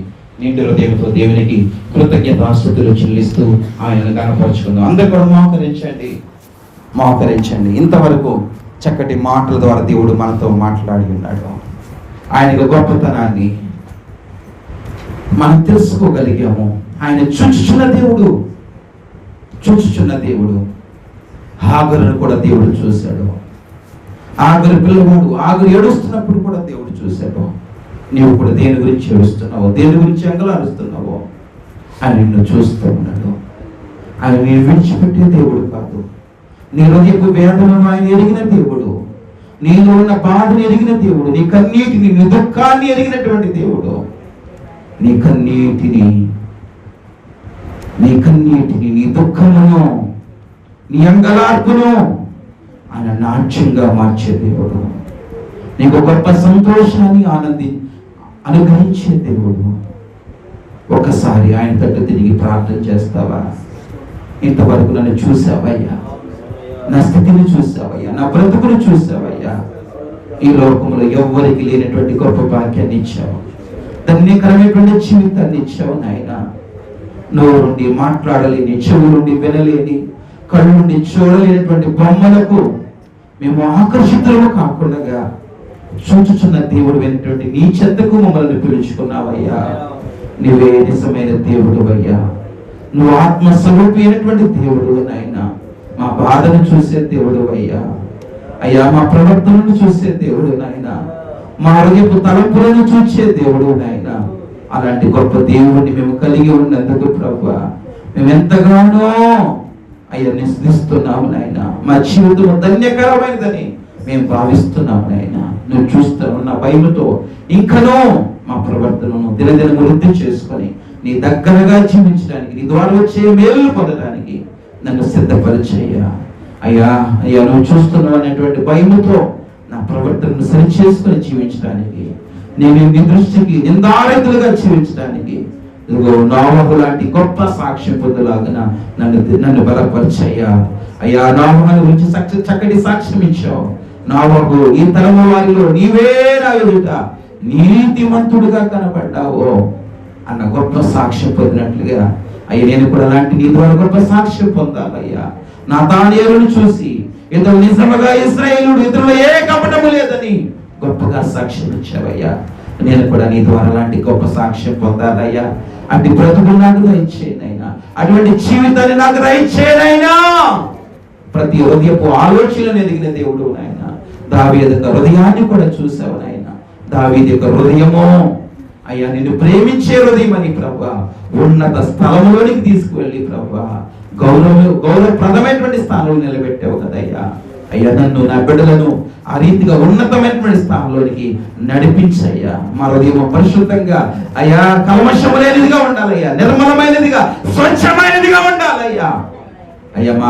నిండు హృదయంతో దేవునికి కృతజ్ఞతాస్తుతులు చెల్లిస్తూ ఆయనను కనపరుచుకుందాం. అందరూ కూడా మోకరించండి. ఇంతవరకు చక్కటి మాటల ద్వారా దేవుడు మనతో మాట్లాడి ఉన్నాడు. ఆయన గొప్పతనాన్ని మనం తెలుసుకోగలిగాము. ఆయన చూచుచున్న దేవుడు. ఆగరును కూడా దేవుడు చూశాడు. ఆగరు పిల్లవాడు ఆగరు ఏడుస్తున్నప్పుడు కూడా దేవుడు చూశాడు. నీవు కూడా దేని గురించి ఏడుస్తున్నావో, దేని గురించి అంగలారుస్తున్నావో ఆయన నిన్ను చూస్తూ ఉన్నాడు. ఆయన నేను విడిచిపెట్టే దేవుడు కాదు. నీ హృదయపు వేదనను ఆయన ఎరిగిన దేవుడు. నీలో ఉన్న బాధను ఎరిగిన దేవుడు. నీ కన్నీటిని, నీ దుఃఖాన్ని ఎరిగినటువంటి దేవుడు. నీ కన్నీటిని, నీ దుఃఖమును, నీ అంగలార్పును ఆయన నాట్యంగా మార్చే దేవుడు. నీకు గొప్ప సంతోషాన్ని అనుగ్రహించే దేవుడు. ఒకసారి ఆయన తట్టు తిరిగి ప్రార్థన చేస్తావా? ఇంతవరకు నన్ను చూసావయ్యా, నా స్థితిని చూసావయ్యా, నా బ్రతుకును చూసావయ్యా. ఈ లోకంలో ఎవ్వరికి లేనటువంటి గొప్ప భాగ్యాన్ని ఇచ్చావు. ధన్యకరమైనటువంటి జీవితాన్ని ఇచ్చావు నాయన. నోరు నుండి మాట్లాడలేని, చెవు నుండి వినలేని, కళ్ళు నుండి చూడలేనటువంటి బొమ్మలకు మేము ఆకర్షితులు కాకుండా చూచుచున్న దేవుడు అయినటువంటి నీ చెంతకు మమ్మల్ని పిలుచుకున్నావయ్యా. నువ్వే నిజమైన దేవుడు అయ్యా. నువ్వు ఆత్మస్వరూపి అయినటువంటి దేవుడు నాయన. మా బాధను చూసే దేవుడు అయ్యా. మా ప్రవర్తనను చూసే దేవుడు నాయన. మా హృదయపు తలంపులను చూసే దేవుడు నాయన. అలాంటి గొప్ప దేవుడిని మేము కలిగి ఉన్నందుకు ప్రభువా మేము ఎంతగానో అయ్యా నిస్దిస్తున్నాము నాయన. మా జీవితం ధన్యకరమైనదని మేము భావిస్తున్నాము నాయన. నువ్వు చూస్తూ ఉన్న భయముతో ఇంకనో మా ప్రవర్తనను దినదిన వృద్ధి చేసుకొని నీ దగ్గరగా జీవించడానికి, నీ ద్వారా వచ్చే మేలు పొందడానికి నన్ను సిద్ధపరిచయ్యా. అయ్యా నువ్వు చూస్తున్నావు అనేటువంటి భయముతో నా ప్రవర్తనను సరి చేసుకొని జీవించడానికి, నేను నీ దృష్టికి నిందారహితులుగా జీవించడానికి ఇదిగో నోవహు లాంటి గొప్ప సాక్ష్యం పొందలాగిన నన్ను బలపరిచయ్యా. అయ్యా నోవహుని గురించి చక్కటి సాక్ష్యం ఇచ్చావు. నోవహు ఈ తరము వారిలో నీవే నా ఎదుట నీతిమంతుడుగా కనపడ్డావు అన్న గొప్ప సాక్ష్యం పొందినట్లుగా అయ్యా నేను కూడా అలాంటి నీ ద్వారా గొప్ప సాక్ష్యం పొందాలయ్యా. నా దానియేలును చూసి ఇతడు నిజముగా ఇశ్రాయేలుడు, ఇతరులో ఏ కపటము లేదని గొప్పగా సాక్ష్యం ఇచ్చావయ్యా. నేను కూడా నీ ద్వారా అలాంటి గొప్ప సాక్ష్యం పొందాలయ్యా. అటు బ్రతుకులు నాకు దయచేయనైనా, అటువంటి జీవితాన్ని నాకు దయచేయనైనా. ప్రతి హృదయపు ఆలోచనలు ఎదిగిన దేవుడు నాయన. దావీదు యొక్క హృదయాన్ని కూడా చూసావు నాయన. దావీదు యొక్క హృదయము అయ్యా నిన్ను ప్రేమించే హృదయం అని ప్రభువా ఉన్నత స్థలంలోనికి తీసుకువెళ్ళి ప్రభువా గౌరవప్రదమైనటువంటి స్థానంలో నిలబెట్టావు కదయ్యా. అయ్యా నన్ను, నా బిడ్డలను ఆ రీతిగా ఉన్నతమైనటువంటి స్థానంలోనికి నడిపించయ్యా. మా హృదయం పరిశుద్ధంగా అయ్యా కల్మషము లేనిదిగా ఉండాలయ్యా, నిర్మలమైనదిగా, స్వచ్ఛమైనదిగా ఉండాలయ్యా. అయ్యా